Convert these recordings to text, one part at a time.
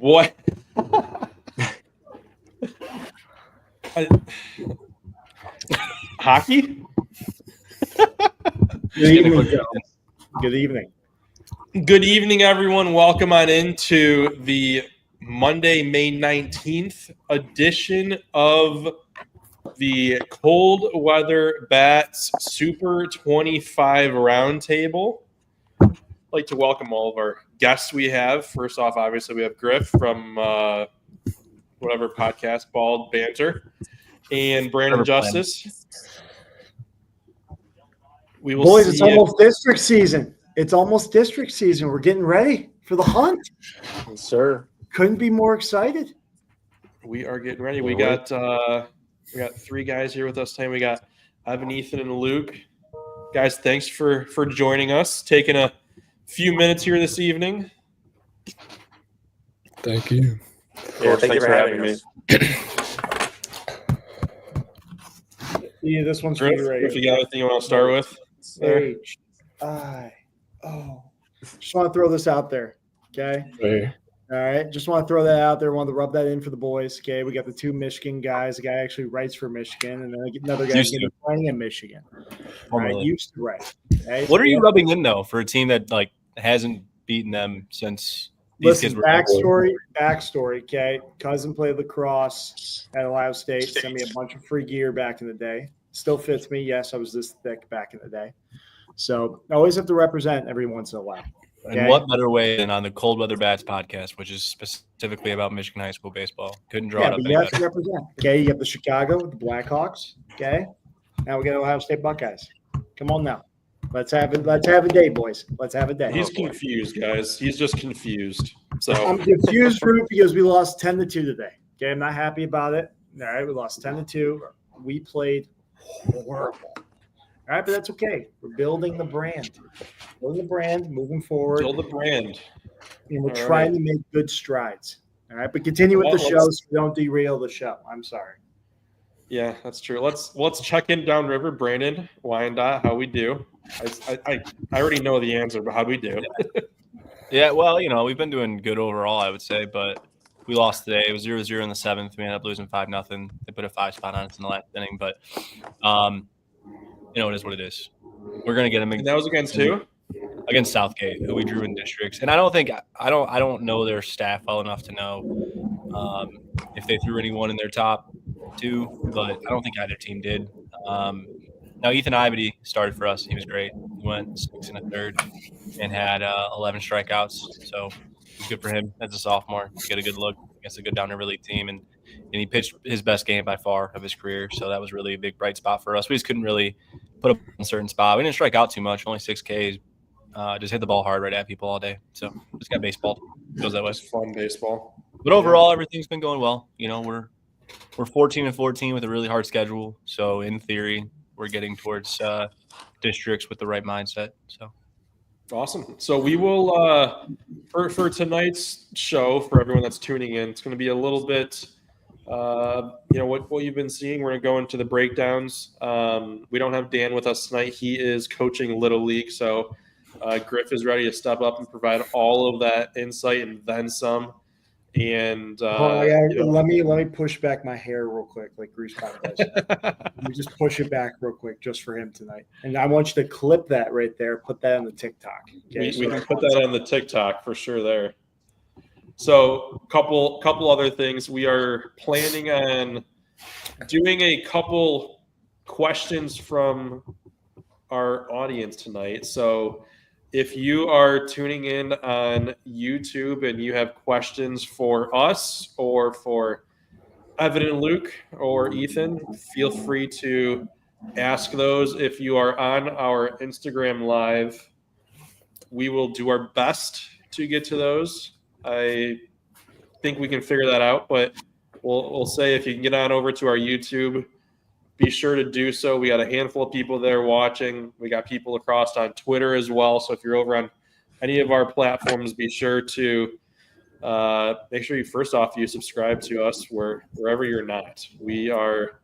What? Hockey? Good evening, Joe. Good evening. Good evening, everyone. Welcome on into the Monday, May 19th edition of the Cold Weather Bats Super 25 Roundtable. I'd like to welcome all of our guests we have. First off, obviously, we have Griff from whatever podcast, Bald Banter, and Brandon Justice. We will Boys, see it's almost district season. We're getting ready for the hunt. Yes, sir. Couldn't be more excited. We are getting ready. We got three guys here with us today. We got Evan, Ethan, and Luke. Guys, thanks for joining us. Taking a few minutes here this evening. Thank you. Yeah, thank you for having me. Yeah, this one's Griff, for you. if you got anything you want to start with? There. Just want to throw this out there, okay? Hey. All right, just want to throw that out there. Want to rub that in for the boys, okay? We got the two Michigan guys. The guy actually writes for Michigan, and then another guy going to be playing in Michigan. All right, used to write. Okay? What are you rubbing in though for a team that hasn't beaten them since? Listen, backstory. Okay, cousin played lacrosse at Ohio State. Sent me a bunch of free gear back in the day. Still fits me. Yes, I was this thick back in the day. So I always have to represent every once in a while. Okay? And what better way than on the Cold Weather Bats podcast, which is specifically about Michigan high school baseball? Couldn't draw it up. But you have to represent. Okay, you have the Chicago with the Blackhawks. Okay, now we got Ohio State Buckeyes. Come on now. Let's have a day, boys. Let's have a day. He's confused, guys. He's just confused. So I'm confused, Root, because we lost 10-2 today. Okay, I'm not happy about it. All right, we lost 10-2. We played horrible. All right, but that's okay. We're building the brand. Moving forward. build the brand. And we're trying to make good strides. All right, but continue with the show so we don't derail the show. I'm sorry. Yeah, that's true. Let's check in downriver. Brandon, Wyandotte, how we do? I already know the answer, but how do we do? Yeah, well, we've been doing good overall, I would say, but we lost today. It was 0-0 in the seventh. We ended up losing 5-0. They put a 5 spot on us in the last inning, but it is what it is. We're gonna get them. And that was against who? Against Southgate, who we drew in districts. And I don't know their staff well enough to know if they threw anyone in their top two, but I don't think either team did. Now Ethan Ivedy started for us. He was great. He went 6 1/3 and had 11 strikeouts. So it was good for him as a sophomore to get a good look against a good downriver league team. And he pitched his best game by far of his career. So that was really a big bright spot for us. We just couldn't really put up in a certain spot. We didn't strike out too much, only 6 Ks. Just hit the ball hard right at people all day. So just got baseball. Goes that way. It's fun baseball. But overall, everything's been going well. We're 14-14 with a really hard schedule. So in theory, we're getting towards districts with the right mindset. So awesome. So we will for tonight's show, for everyone that's tuning in, it's going to be a little bit what you've been seeing. We're going to go into the breakdowns. We don't have Dan with us tonight. He is coaching Little League, so Griff is ready to step up and provide all of that insight and then some. And let me push back my hair real quick, like Grease Pop does. Let me just push it back real quick, just for him tonight. And I want you to clip that right there. Put that on the TikTok. Okay? We can put that on the TikTok for sure. There. So, couple other things. We are planning on doing a couple questions from our audience tonight. So, if you are tuning in on YouTube and you have questions for us or for Evan and Luke or Ethan, feel free to ask those. If you are on our Instagram Live, we will do our best to get to those. I think we can figure that out, but we'll say if you can get on over to our YouTube, be sure to do so. We got a handful of people there watching. We got people across on Twitter as well. So if you're over on any of our platforms, be sure to make sure you subscribe to us wherever you're not. We are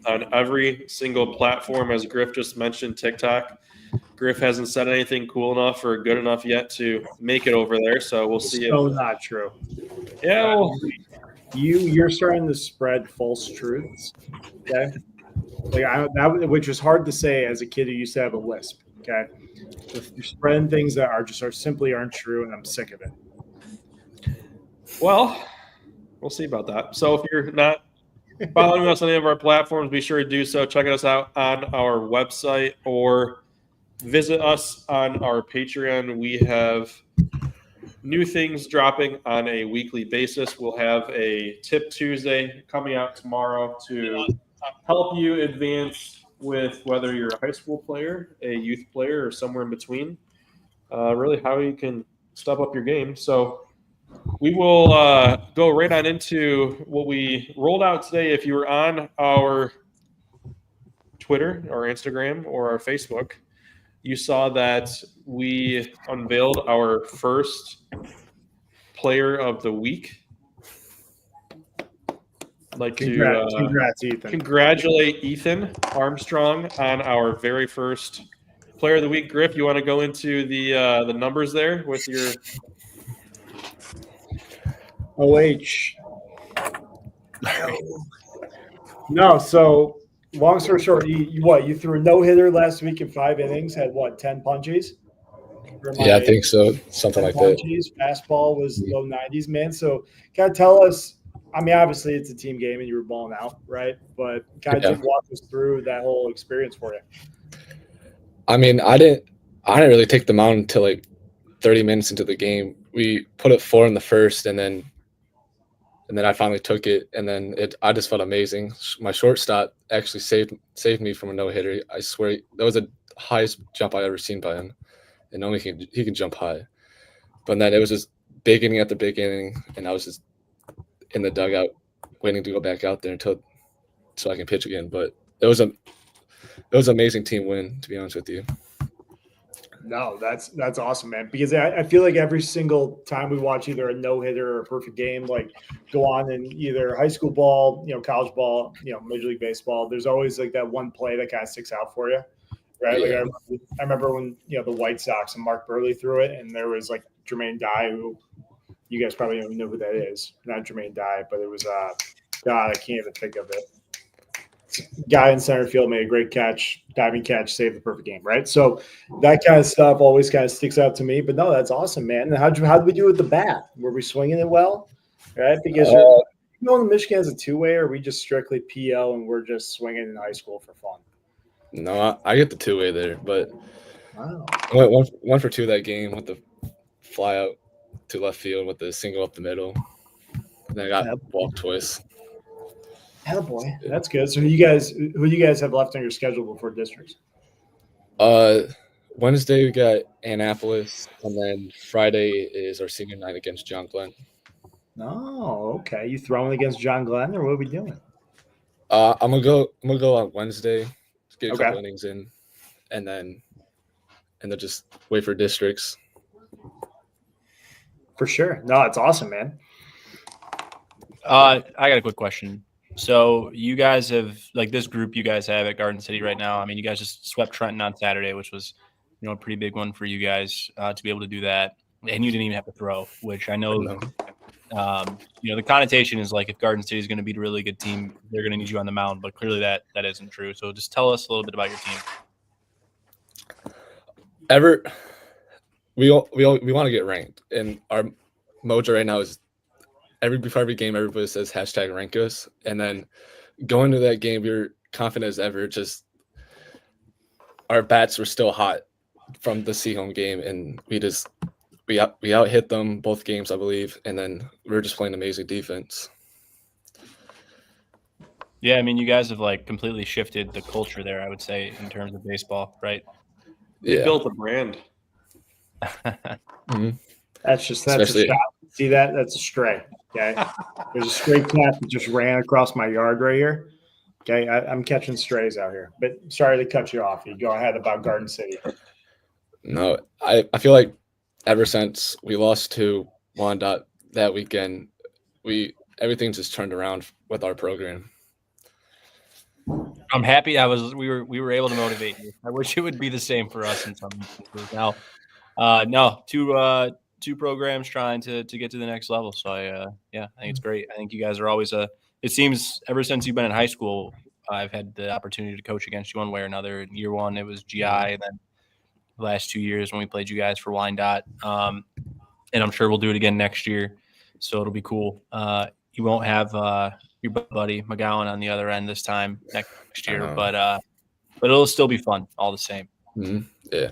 on every single platform, as Griff just mentioned, TikTok. Griff hasn't said anything cool enough or good enough yet to make it over there, so we'll see. So not true. Yeah, well, You're starting to spread false truths. Okay, which was hard to say as a kid who used to have a lisp. Okay, you're spreading things that simply aren't true, and I'm sick of it. well, we'll see about that. So if you're not following us on any of our platforms, be sure to do so. Check us out on our website or visit us on our Patreon. We have new things dropping on a weekly basis. We'll have a Tip Tuesday coming out tomorrow to help you advance with whether you're a high school player, a youth player, or somewhere in between. Really, how you can step up your game. So we will go right on into what we rolled out today. If you were on our Twitter or Instagram or our Facebook, you saw that we unveiled our first player of the week. I'd like Congrats, Ethan. Congratulate Ethan Armstrong on our very first player of the week. Griff, you want to go into the numbers there with your OH. No, so long story short, you threw a no-hitter last week in 5 innings, had 10 punchies? Yeah, I think so. Something like that. Fastball was low 90s, man. So kind of tell us, I mean, obviously it's a team game and you were balling out, right? But kind of walk us through that whole experience for you. I mean, I didn't really take the mound until like 30 minutes into the game. We put it 4 in the first, and then I finally took it, and then I just felt amazing. My shortstop actually saved me from a no-hitter. I swear that was the highest jump I ever seen by him, and only he can jump high. But then it was just big inning at the beginning, and I was just in the dugout waiting to go back out there so I can pitch again. But it was an amazing team win, to be honest with you. No, that's awesome, man. Because I feel like every single time we watch either a no-hitter or a perfect game, like go on in either high school ball, college ball, Major League Baseball, there's always like that one play that kind of sticks out for you, right? Yeah. Like I remember when the White Sox and Mark Burley threw it, and there was like Jermaine Dye, who you guys probably don't even know who that is. Not Jermaine Dye, but it was God, I can't even think of it. Guy in center field made a great catch, diving catch, saved the perfect game, right? So that kind of stuff always kind of sticks out to me. But no, that's awesome, man. And how did we do with the bat? Were we swinging it well, right? Because the Michigan has a two-way, or are we just strictly PL and we're just swinging in high school for fun? No, I get the two-way there, but wow. I went 1 for 2 that game with the fly out to left field with the single up the middle. And then I got walked twice. Boy, that's good. So who do you guys have left on your schedule before districts? Wednesday we got Annapolis, and then Friday is our senior night against John Glenn. Oh, okay. You throwing against John Glenn, or what are we doing? I'm gonna go on Wednesday, get a couple innings in, and then just wait for districts. For sure. No, it's awesome, man. I got a quick question. So you guys have, like, this group you guys have at Garden City right now, I mean, you guys just swept Trenton on Saturday, which was, a pretty big one for you guys to be able to do that. And you didn't even have to throw, which I know, the connotation is like if Garden City is going to be a really good team, they're going to need you on the mound, but clearly that isn't true. So just tell us a little bit about your team. We want to get ranked, and our mojo right now is before every game, everybody says #rank us. And then going to that game, we were confident as ever. Just our bats were still hot from the Seahome game, and we out hit them both games, I believe. And then we were just playing amazing defense. Yeah, I mean, you guys have like completely shifted the culture there, I would say, in terms of baseball, right? They built a brand. Mm-hmm. That's a shot. See that? That's a stray. Okay. There's a stray cat that just ran across my yard right here. Okay. I'm catching strays out here. But sorry to cut you off. You go ahead about Garden City. No, I feel like ever since we lost to Wyandotte that weekend, everything's just turned around with our program. I'm happy we were able to motivate you. I wish it would be the same for us in some instances. Now, two programs trying to get to the next level. So I think it's great. I think you guys are always it seems ever since you've been in high school, I've had the opportunity to coach against you one way or another. Year one, it was GI, and then the last 2 years when we played you guys for Wyandotte. And I'm sure we'll do it again next year. So it'll be cool. You won't have your buddy McGowan on the other end this time next year, but it'll still be fun all the same. Mm-hmm. Yeah.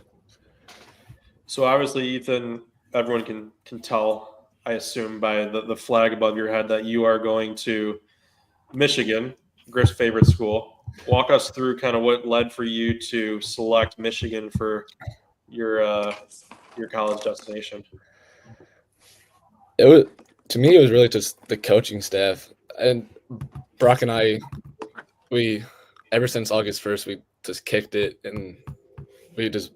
So obviously, Ethan, everyone can tell, I assume, by the flag above your head that you are going to Michigan, Griff's favorite school. Walk us through kind of what led for you to select Michigan for your college destination. It was, to me, it was really just the coaching staff. And Brock and I, we ever since August 1st, we just kicked it, and we just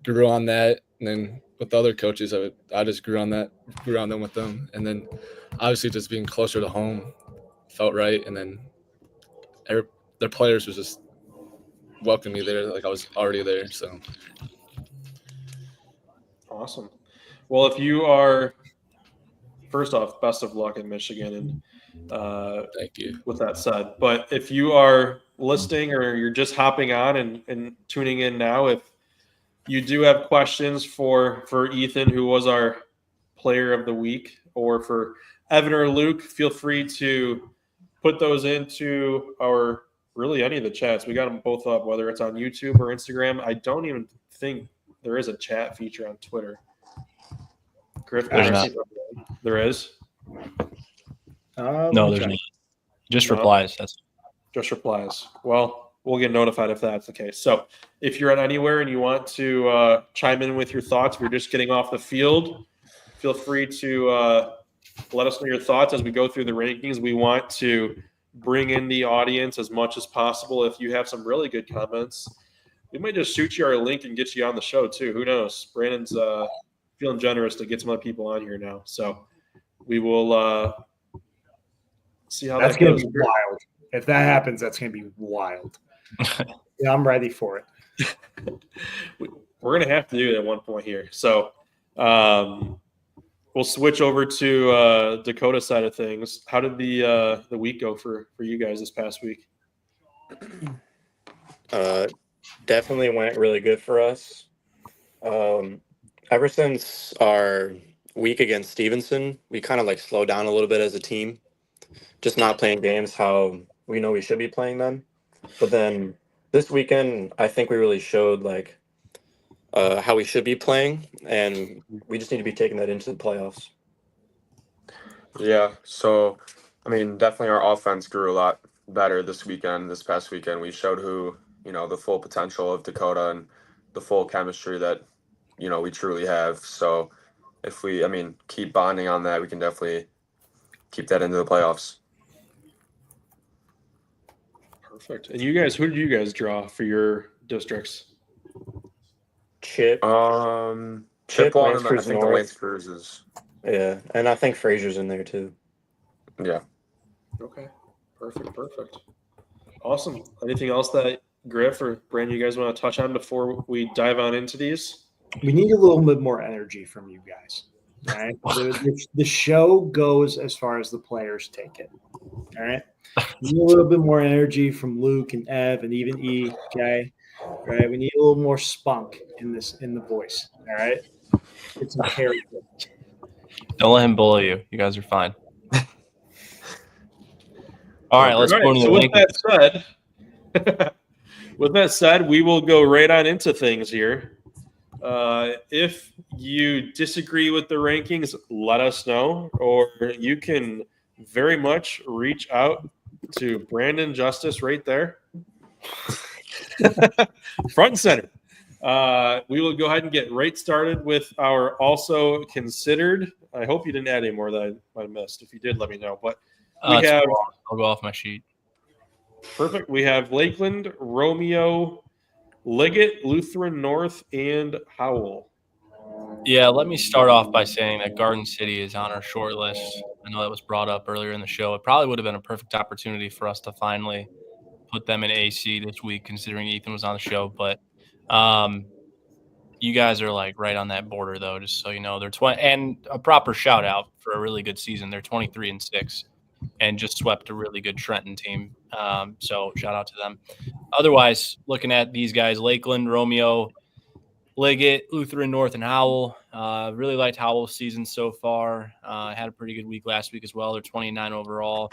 grew on that. And then with the other coaches, I just grew on them with them. And then obviously just being closer to home felt right. And then their players was just welcoming me there like I was already there. So awesome. Well, if you are, first off, best of luck in Michigan, and thank you. With that said, but if you are listening or you're just hopping on and tuning in now, if you do have questions for Ethan, who was our player of the week, or for Evan or Luke, feel free to put those into our really any of the chats. We got them both up, whether it's on YouTube or Instagram. I don't even think there is a chat feature on Twitter. Griff, there is. No, there's not. Just replies. That's just replies. Well, we'll get notified if that's the case. So if you're at anywhere and you want to chime in with your thoughts, if you're just getting off the field, feel free to let us know your thoughts as we go through the rankings. We want to bring in the audience as much as possible. If you have some really good comments, we might just shoot you our link and get you on the show too. Who knows? Brandon's feeling generous to get some other people on here now. So we will see how that's that goes. That's going to be wild. If that happens, that's going to be wild. Yeah, I'm ready for it. We're going to have to do it at one point here. So we'll switch over to Dakota side of things. How did the week go for you guys this past week? Definitely went really good for us. Ever since our week against Stevenson, we kind of like slowed down a little bit as a team, just not playing games how we know we should be playing them. But then this weekend, I think we really showed like how we should be playing, and we just need to be taking that into the playoffs. Yeah, so I mean, definitely our offense grew a lot better this past weekend. We showed the full potential of Dakota and the full chemistry that we truly have. So if we keep bonding on that, we can definitely keep that into the playoffs. Perfect. And you guys, who did you guys draw for your districts? Chip, Lance Cruz, I think the Lance Cruz is. Yeah, and I think Frazier's in there too. Yeah. Okay. Perfect. Awesome. Anything else that Griff or Brandon, you guys want to touch on before we dive on into these? We need a little bit more energy from you guys. All right. The show goes as far as the players take it. All right. We need a little bit more energy from Luke and Ev and even E. Okay. All right. We need a little more spunk in the voice. All right. Get some character. Don't let him bully you. You guys are fine. All right, let's go into the rankings. With that said, we will go right on into things here. If you disagree with the rankings, let us know, or you can very much reach out to Brandon Justice right there. Front and center. We will go ahead and get right started with our also considered. I hope you didn't add any more that I missed. If you did, let me know. But we have. I'll go off my sheet. Perfect. We have Lakeland, Romeo, Liggett, Lutheran North, and Howell. Yeah, let me start off by saying that Garden City is on our short list. I know that was brought up earlier in the show. It probably would have been a perfect opportunity for us to finally put them in AC this week, considering Ethan was on the show. But You guys are like right on that border, though. Just so you know, they're 20, and a proper shout out for a really good season. They're 23-6, and just swept a really good Trenton team. So shout out to them. Otherwise, looking at these guys: Lakeland, Romeo, Liggett, Lutheran North, and Howell. Really liked Howell's season so far. Had a pretty good week last week as well. They're 29 overall.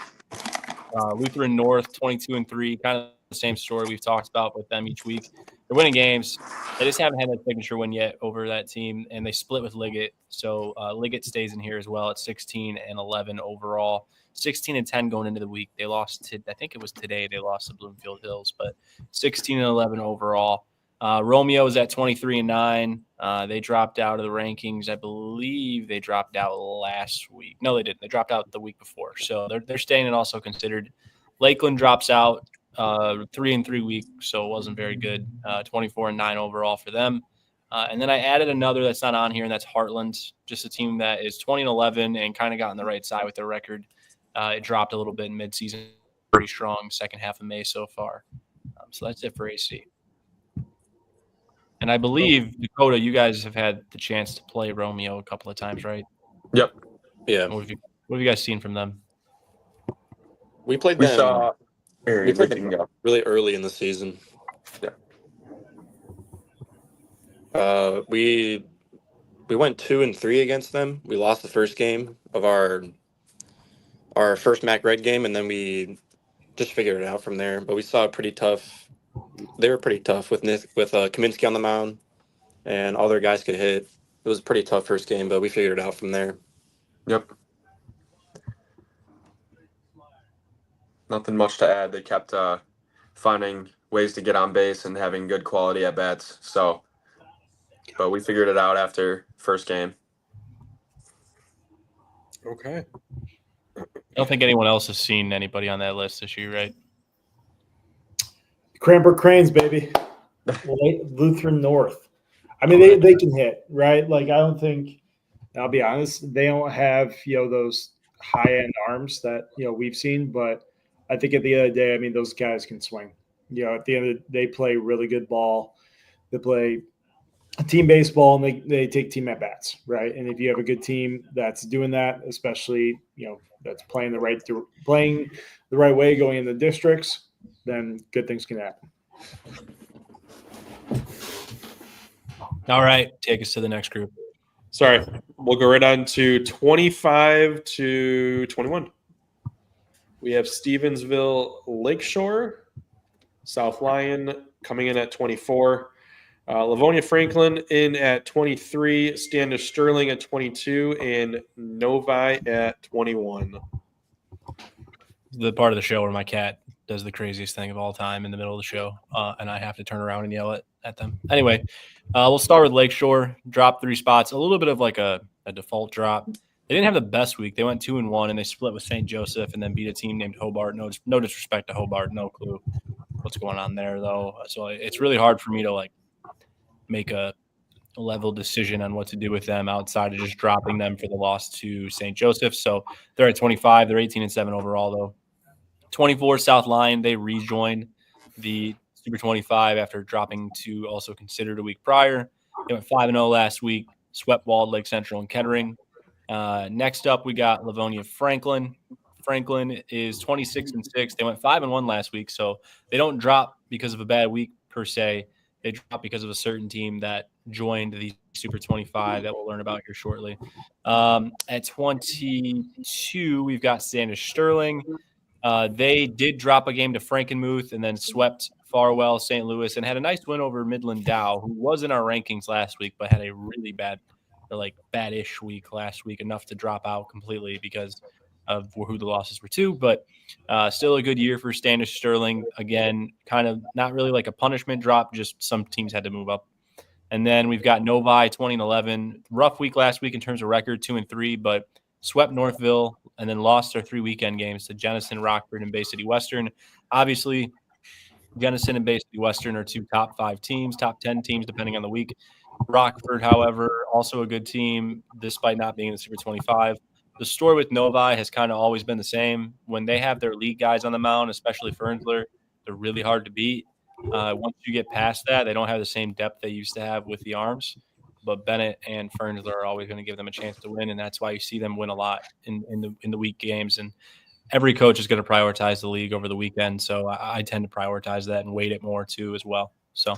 Lutheran North, 22-3, kind of the same story we've talked about with them each week. They're winning games. They just haven't had that signature win yet over that team, and they split with Liggett. So Liggett stays in here as well at 16-11 overall. 16-10 going into the week. They lost to, I think it was today, they lost to Bloomfield Hills, but 16-11 overall. Romeo is at 23-9. They dropped out of the rankings. I believe they dropped out last week. No, they didn't. They dropped out the week before. So they're staying and also considered. Lakeland drops out 3-3 week, so it wasn't very good. 24-9 overall for them. And then I added another that's not on here, and that's Heartland, just a team that is 20-11 and kind of got on the right side with their record. It dropped a little bit in midseason. Pretty strong second half of May so far. So that's it for AC. And I believe, Dakota, you guys have had the chance to play Romeo a couple of times, right? Yep. Yeah. What have you guys seen from them? We played We them. saw. We played them really early in the season. Yeah. We went 2-3 against them. We lost the first game of our first MAC Red game, and then we just figured it out from there. But we saw a pretty tough. They were pretty tough with Kaminsky on the mound, and all their guys could hit. It was a pretty tough first game, but we figured it out from there. Yep. Nothing much to add. They kept finding ways to get on base and having good quality at bats. So, but we figured it out after first game. Okay. I don't think anyone else has seen anybody on that list this year, right? Cranbrook Cranes, baby. Lutheran North. I mean, they can hit, right? Like, I don't think, I'll be honest, they don't have, those high-end arms that, we've seen. But I think at the end of the day, I mean, those guys can swing. At the end of the day, they play really good ball. They play team baseball, and they take team at-bats, right? And if you have a good team that's doing that, especially, that's playing the right way going in the districts, then good things can happen. All right, take us to the next group. Sorry, we'll go right on to 25-21. We have Stevensville Lakeshore, South Lyon coming in at 24. Livonia Franklin in at 23, Standish Sterling at 22, and Novi at 21. The part of the show where my cat does the craziest thing of all time in the middle of the show, and I have to turn around and yell at them. Anyway, we'll start with Lakeshore. Dropped 3 spots, a little bit of like a default drop. They didn't have the best week. They went 2-1, and they split with St. Joseph and then beat a team named Hobart. No disrespect to Hobart, no clue what's going on there, though. So it's really hard for me to like make a level decision on what to do with them outside of just dropping them for the loss to St. Joseph. So they're at 25. They're 18-7 overall, though. 24 South Lyon. They rejoined the Super 25 after dropping to also considered a week prior. They went 5-0 last week, swept Walled Lake Central and Kettering. Next up, we got Livonia Franklin. Franklin is 26-6. They went 5-1 last week, so they don't drop because of a bad week per se. They dropped because of a certain team that joined the Super 25 that we'll learn about here shortly. At 22, we've got Standish Sterling. They did drop a game to Frankenmuth and then swept Farwell, St. Louis, and had a nice win over Midland Dow, who was in our rankings last week, but had a really bad-ish week last week, enough to drop out completely because of who the losses were to. But still a good year for Standish Sterling. Again, kind of not really like a punishment drop, just some teams had to move up. And then we've got Novi 20-11. Rough week last week in terms of record, 2-3, but swept Northville and then lost their 3 weekend games to Jenison, Rockford, and Bay City Western. Obviously, Jenison and Bay City Western are 2 top 5 teams, top 10 teams, depending on the week. Rockford, however, also a good team, despite not being in the Super 25. The story with Novi has kind of always been the same. When they have their league guys on the mound, especially Fernsler, they're really hard to beat. Once you get past that, they don't have the same depth they used to have with the arms. But Bennett and Fernsler are always going to give them a chance to win, and that's why you see them win a lot in the week games. And every coach is going to prioritize the league over the weekend, so I tend to prioritize that and weight it more too as well. So,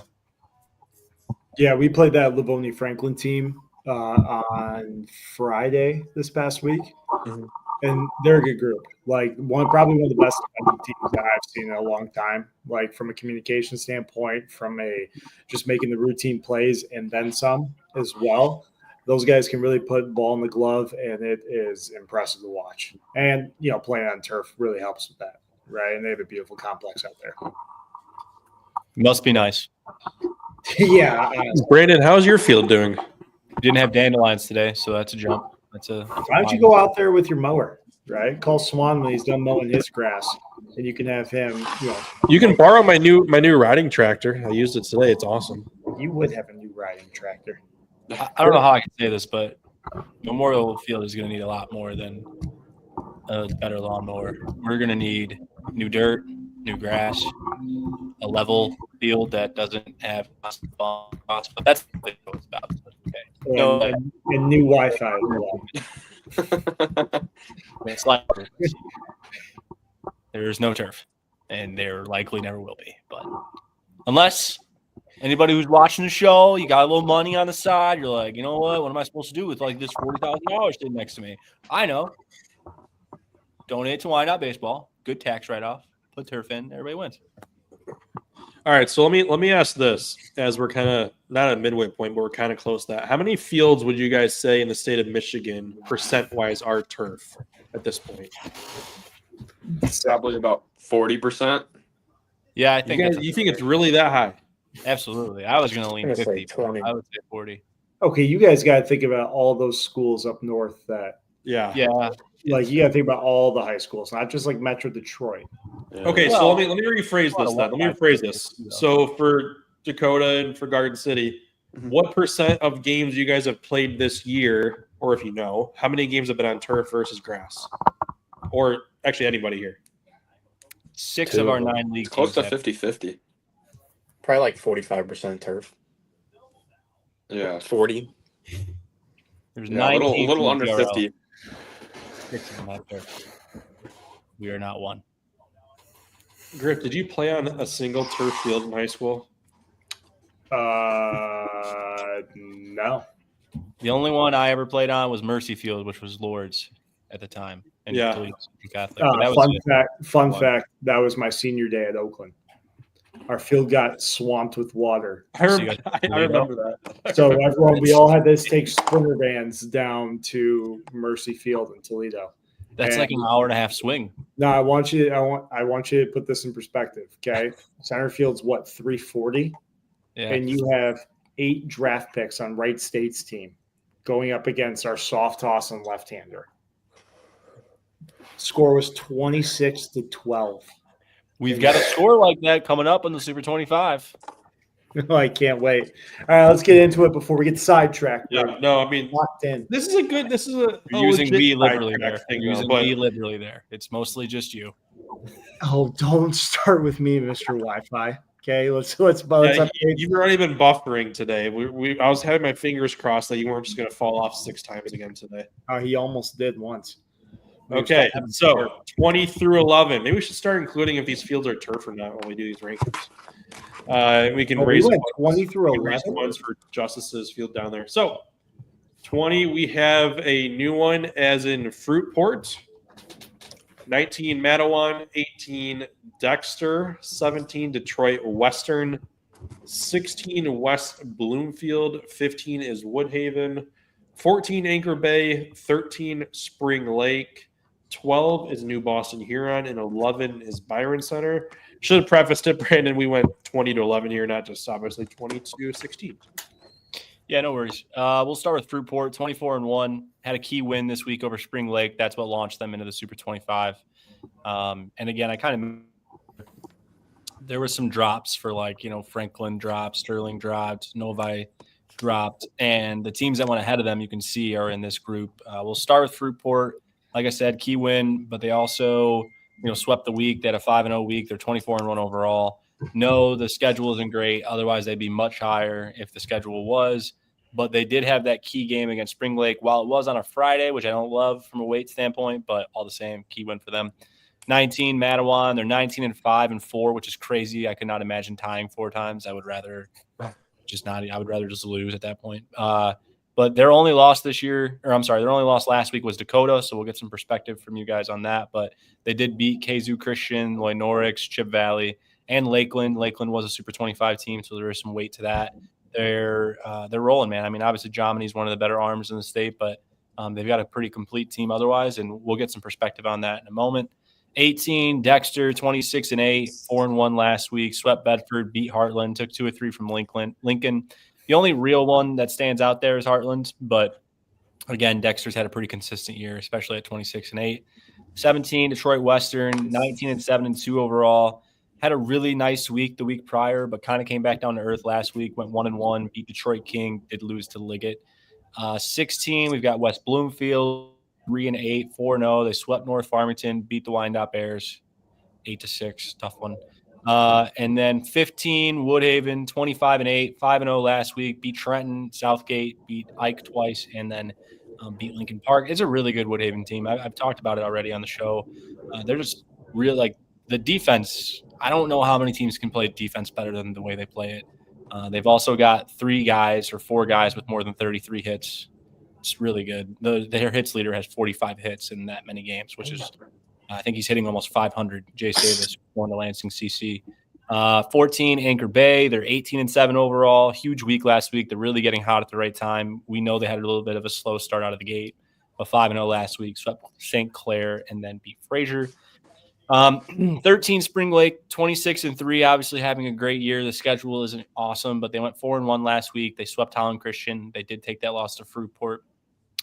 yeah, we played that Livonia Franklin team on Friday this past week, Mhm. and they're a good group. Like probably one of the best defending teams that I've seen in a long time. Like from a communication standpoint, from a just making the routine plays and then some as well. Those guys can really put the ball in the glove, and it is impressive to watch. And playing on turf really helps with that, right? And they have a beautiful complex out there. must be nice. Yeah, honestly. Brandon, how's your field doing? Didn't have dandelions today, so that's a jump. Why don't you go out there with your mower, right? Call Swan when he's done mowing his grass, and you can have him. You can borrow my new riding tractor. I used it today. It's awesome. You would have a new riding tractor. I don't know how I can say this, but Memorial Field is going to need a lot more than a better lawnmower. We're going to need new dirt, new grass, a level field that doesn't have but that's what it's about. Okay. And new Wi-Fi as well. It's like there's no turf, and there likely never will be. But unless anybody who's watching the show, you got a little money on the side, you're like, you know what am I supposed to do with like this $40,000 sitting next to me? I know. Donate to Why Not Baseball. Good tax write-off. Put turf in. Everybody wins. All right, so let me ask this as we're kind of not at a midway point, but we're kind of close to that. How many fields would you guys say in the state of Michigan, percent-wise, are turf at this point? Probably about 40%. Yeah, I think You think it's really that high? absolutely. I was going to lean I'm gonna say 50. 20. I would say 40. Okay, you guys got to think about all those schools up north that, Yeah. Yeah. like, you got to think about all the high schools, not just like Metro Detroit. Yeah. Okay, so Well, let me rephrase this then. Let me rephrase this. So for Dakota and for Garden City, what percent of games you guys have played this year, or if you know, how many games have been on turf versus grass? Or actually anybody here? 6 Two of our of them. 9 league It's close teams to have 50-50. Probably like 45% turf. Yeah. 40. There's Yeah, 9 a teams little in under the PRL. 50. 6 of them have turf. We are not one. Griff, did you play on a single turf field in high school? No. The only one I ever played on was Mercy Field, which was Lord's at the time. And Yeah. Toledo Catholic. But that was Fun it. fact. Fun fact. That was my senior day at Oakland. Our field got swamped with water. I So you guys- remember that. So we all had to take sprinter vans down to Mercy Field in Toledo. That's And- like an hour and a half swing. Now I want you to put this in perspective. Okay, center field's what 340, Yeah. and you have 8 draft picks on Wright State's team going up against our soft toss and left-hander. Score was 26-12. We've got a score like that coming up on the Super 25. I can't wait. All right, let's get into it before we get sidetracked. Yeah, no, I mean, Locked in. this is a You're using legit me liberally sidetrack there. thing, You're though, using but me liberally there. It's mostly just you. Oh, don't start with me, Mr. Wi-Fi. Okay, let's yeah, update. you've already been buffering today. I was having my fingers crossed that you weren't just going to fall off 6 times again today. He almost did once. Okay, so 20 through 11. Maybe we should start including if these fields are turf or not when we do these rankings. We can Oh, we raise went 20 through we can raise 11? ones for Justice's field down there. So 20, we have a new one as in Fruitport. 19 Mattawan, 18 Dexter, 17 Detroit Western, 16 West Bloomfield, 15 is Woodhaven, 14 Anchor Bay, 13 Spring Lake, 12 is New Boston Huron, and 11 is Byron Center. Should have prefaced it, Brandon. We went 20 to 11 here, not just obviously 22-16. Yeah, no worries. We'll start with Fruitport, 24-1. Had a key win this week over Spring Lake. That's what launched them into the Super 25. And again, there was some drops for Franklin dropped, Sterling dropped, Novi dropped, and the teams that went ahead of them, you can see, are in this group. We'll start with Fruitport. Like I said, key win, but they also swept the week. They had a 5-0 week. They're 24-1 overall. No, the schedule isn't great. Otherwise, they'd be much higher if the schedule was. But they did have that key game against Spring Lake. While it was on a Friday, which I don't love from a weight standpoint, but all the same, key win for them. 19 Mattawan. They're 19-5-4, which is crazy. I could not imagine tying 4 times. I would rather just lose at that point. But their only loss this year, or I'm sorry, their only loss last week was Dakota. So we'll get some perspective from you guys on that. But they did beat Kazoo Christian, Loy Norix, Chip Valley, and Lakeland. Lakeland was a Super 25 team, so there is some weight to that. They're rolling, man. I mean, obviously, Jomini's one of the better arms in the state, but they've got a pretty complete team otherwise, and we'll get some perspective on that in a moment. 18, Dexter, 26-8, 4-1 last week. Swept Bedford, beat Heartland, took 2 or 3 from Lincoln. The only real one that stands out there is Heartland, but again, Dexter's had a pretty consistent year, especially at 26-8. 17, Detroit Western, 19-7-2 overall. Had a really nice week the week prior, but kind of came back down to earth last week. Went 1-1, beat Detroit King, did lose to Liggett. 16, we've got West Bloomfield, 3-8, 4-0. They swept North Farmington, beat the Wyandotte Bears, 8-6, tough one. And then 15, Woodhaven, 25-8, 5-0 last week, beat Trenton, Southgate, beat Ike twice, and then beat Lincoln Park. It's a really good Woodhaven team. I've talked about it already on the show. They're just really like the defense. I don't know how many teams can play defense better than the way they play it. They've also got 3 guys or 4 guys with more than 33 hits. It's really good. Their hits leader has 45 hits in that many games, which is I think he's hitting almost 500. Jace Davis won the Lansing CC. 14, Anchor Bay. They're 18-7 overall. Huge week last week. They're really getting hot at the right time. We know they had a little bit of a slow start out of the gate, but 5-0 last week. Swept St. Clair and then beat Fraser. 13, Spring Lake, 26-3. Obviously having a great year. The schedule isn't awesome, but they went 4-1 last week. They swept Holland Christian. They did take that loss to Fruitport.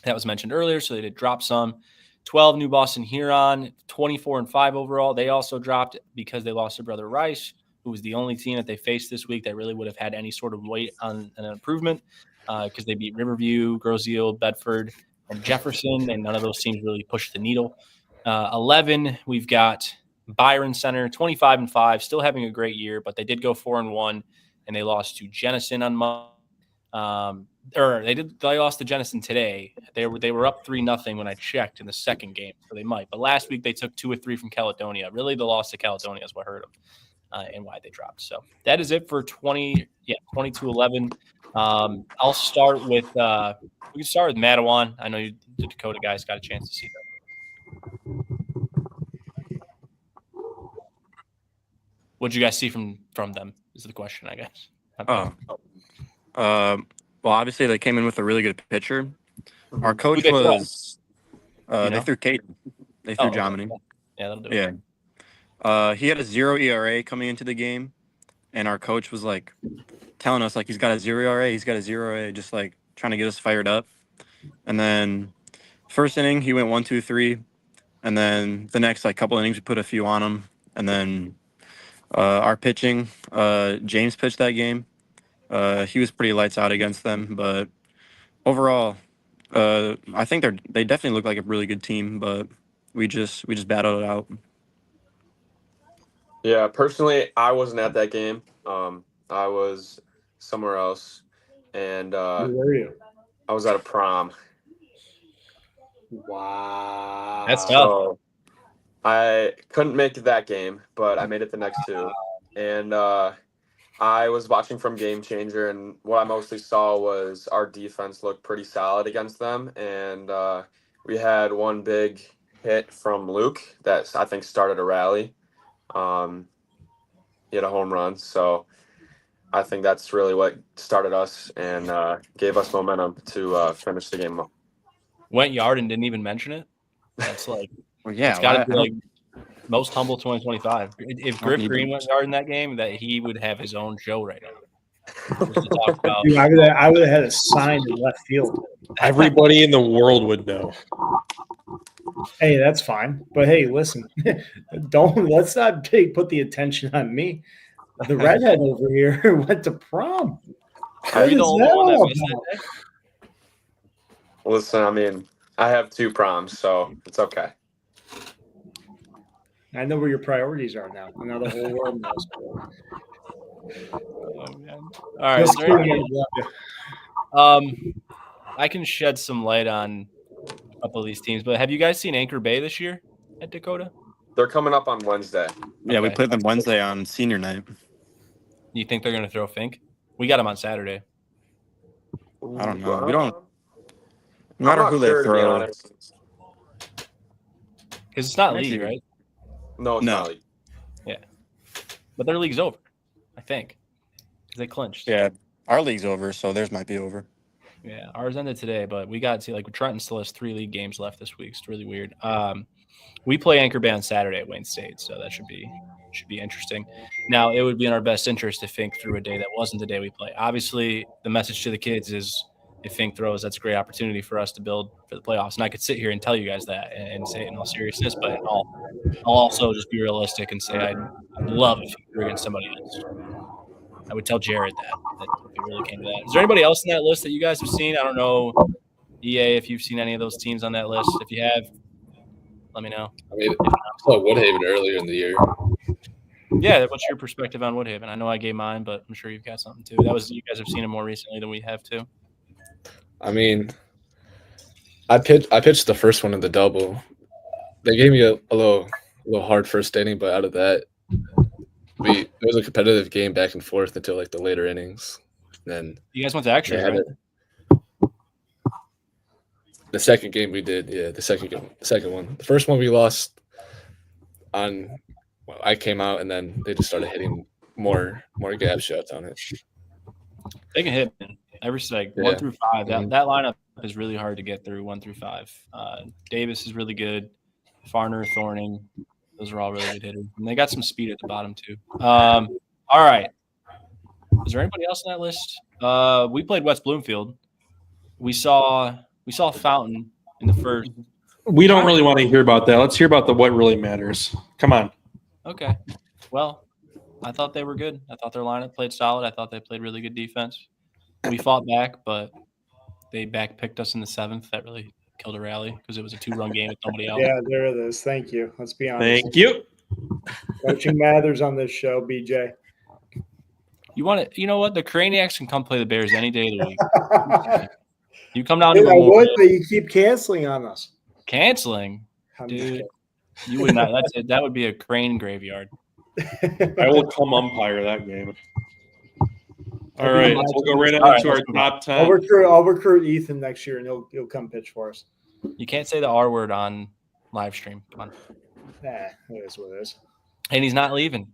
That was mentioned earlier, so they did drop some. 12, New Boston Huron, 24-5 overall. They also dropped because they lost their brother Rice, who was the only team that they faced this week that really would have had any sort of weight on an improvement because they beat Riverview, Groseal, Bedford, and Jefferson, and none of those teams really pushed the needle. 11, we've got Byron Center, 25-5, still having a great year, but they did go 4-1, and they lost to Jennison on Monday. They lost to Jennison today. They were up 3-0 when I checked in the second game, so they might. But last week they took 2 or 3 from Caledonia. Really, the loss to Caledonia is what hurt them and why they dropped. So that is it for 22-11. I'll start with we can start with Mattawan. I know the Dakota guys got a chance to see that. What'd you guys see from them? Is the question, I guess. Well, obviously they came in with a really good pitcher. Our coach was they threw Caden. They threw Jomini. Okay. Yeah, that'll do it. Yeah. He had a 0 ERA coming into the game, and our coach was like telling us like he's got a 0 ERA, he's got a 0 ERA, just like trying to get us fired up. And then first inning he went 1, 2, 3, and then the next like couple innings we put a few on him, and then our pitching, James pitched that game. He was pretty lights out against them, but overall, I think they definitely look like a really good team, but we just battled it out. Yeah, personally, I wasn't at that game. I was somewhere else, and Where were you? I was at a prom. Wow. That's tough. So I couldn't make that game, but I made it the next 2. And I was watching from Game Changer, and what I mostly saw was our defense looked pretty solid against them. And we had one big hit from Luke that I think started a rally. He had a home run. So I think that's really what started us and gave us momentum to finish the game up. Went yard and didn't even mention it. That's like, Well, yeah, it's got to be like most humble 2025. If Griff Green went yard in that game, that he would have his own show right now. Just to talk about. Dude, I would have had a sign in left field. Everybody in the world would know. Hey, that's fine. But hey, listen, let's not put the attention on me. The redhead over here went to prom. Are you the only one that missed that day? Listen, I mean, I have 2 proms, so it's okay. I know where your priorities are now. Now the whole world knows. Oh man! All right, Just is there kidding, any- I love you. I can shed some light on a couple of these teams, but have you guys seen Anchor Bay this year at Dakota? They're coming up on Wednesday. Yeah, we Okay. played them Wednesday on senior night. You think they're going to throw Fink? We got them on Saturday. I don't know. We don't. No I'm matter not who they sure, to be throw. honest. Because it's not Actually, league, right? No, it's No. not. But their league's over, I think. 'Cause they clinched. Yeah, our league's over, so theirs might be over. Yeah, ours ended today, but we got to like Trenton still has 3 league games left this week. It's really weird. We play Anchor Bay on Saturday at Wayne State, so that should be interesting. Now, it would be in our best interest if Fink threw a day that wasn't the day we play. Obviously, the message to the kids is if Fink throws, that's a great opportunity for us to build for the playoffs. And I could sit here and tell you guys that and say it in all seriousness, but I'll also just be realistic and say I'd love if he threw against somebody else. I would tell Jared that if it really came to that. Is there anybody else in that list that you guys have seen? I don't know, EA, if you've seen any of those teams on that list. If you have, let me know. I mean, I saw Woodhaven earlier in the year. Yeah, what's your perspective on Woodhaven? I know I gave mine, but I'm sure you've got something too. You guys have seen it more recently than we have too. I mean, I pitched the first one in the double. They gave me a little hard first inning, but out of that, it was a competitive game back and forth until like the later innings. Then You guys went to extras, they had right? the second game we did, the second one. The first one we lost on. Well, I came out and then they just started hitting more gap shots on it. They can hit, man. Every like Yeah. 1 through 5. Mhm. That lineup is really hard to get through 1 through 5. Davis is really good. Farner, Thorning, those are all really good hitters. And they got some speed at the bottom too. All right. Is there anybody else on that list? We played West Bloomfield. We saw Fountain in the first. We don't really want to hear about that. Let's hear about what really matters. Come on. Okay. Well, I thought they were good. I thought their lineup played solid. I thought they played really good defense. We fought back, but they backpicked us in the 7th. That really killed a rally because it was a 2-run game with nobody out. Yeah, there it is. Thank you. Let's be honest. Thank you. Coaching matters on this show, BJ. You want to? You know what? The Craniacs can come play the Bears any day of the week. You come down to Dude, I would, Memorial, but you keep canceling on us. canceling. I'm Dude. just kidding. You would not. That's it. That would be a crane graveyard. I will come umpire that game. All right, we'll go right on All right, to our let's move on. top 10. I'll recruit Ethan next year, and he'll come pitch for us. You can't say the R word on live stream. Come on. It is what it is. And he's not leaving.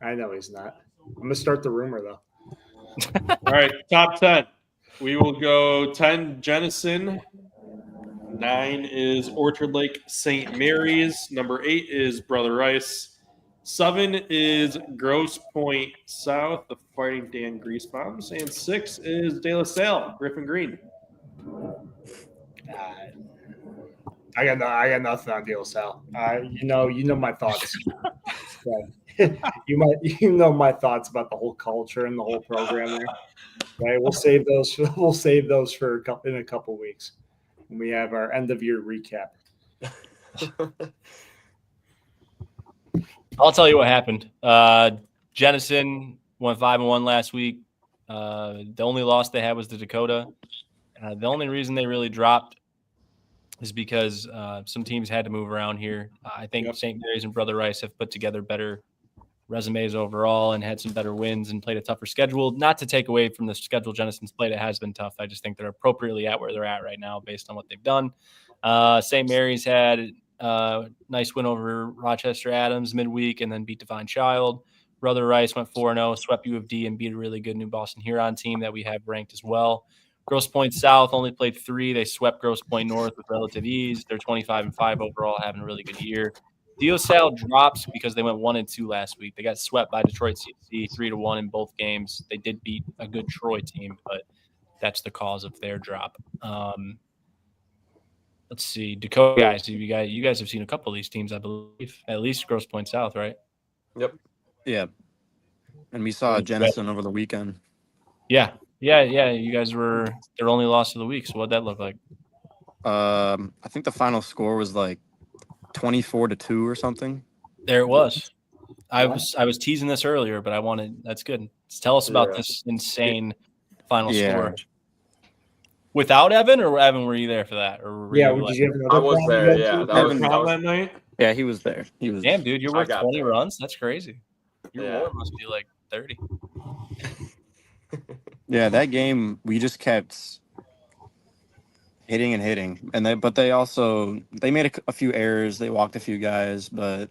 I know he's not. I'm gonna start the rumor though. All right, top 10. We will go 10 Jenison. 9 is Orchard Lake St. Mary's. Number 8 is Brother Rice. 7 is Grosse Point South, the Fighting Dan Greasebombs. And 6 is De La Salle, Griffin Green. I got nothing on De La Salle. You know my thoughts. you know my thoughts about the whole culture and the whole program there. Right, we'll save those. We'll save those for in a couple weeks when we have our end of year recap. I'll tell you what happened. Jenison went 5-1 last week. The only loss they had was to Dakota. The only reason they really dropped is because some teams had to move around here. I think St. Mary's and Brother Rice have put together better resumes overall and had some better wins and played a tougher schedule. Not to take away from the schedule Jenison's played, it has been tough. I just think they're appropriately at where they're at right now based on what they've done. St. Mary's had a nice win over Rochester Adams midweek and then beat Divine Child. Brother Rice went 4-0, swept U of D, and beat a really good New Boston Huron team that we have ranked as well. Grosse Point South only played 3. They swept Grosse Point North with relative ease. They're 25-5 overall, having a really good year. De La Salle drops because they went 1-2 last week. They got swept by Detroit CC 3-1 in both games. They did beat a good Troy team, but that's the cause of their drop. Let's see, Dakota guys. You guys have seen a couple of these teams, I believe. At least Grosse Point South, right? Yep. Yeah. And we saw Jenison over the weekend. Yeah. You guys were their only loss of the week. So what'd that look like? I think the final score was like 24-2 or something. There it was. I was teasing this earlier, but that's good. Tell us about this insane final score. Without Evan, or Evan, were you there for that? Or were you did you have another I was prom to there. go Yeah, to? that was, that night. Yeah, he was there. He was. Damn, dude, you're I worth got 20 there. runs. That's crazy. Your Yeah. WAR must be like 30. Yeah, that game we just kept hitting and hitting, and they made a few errors. They walked a few guys, but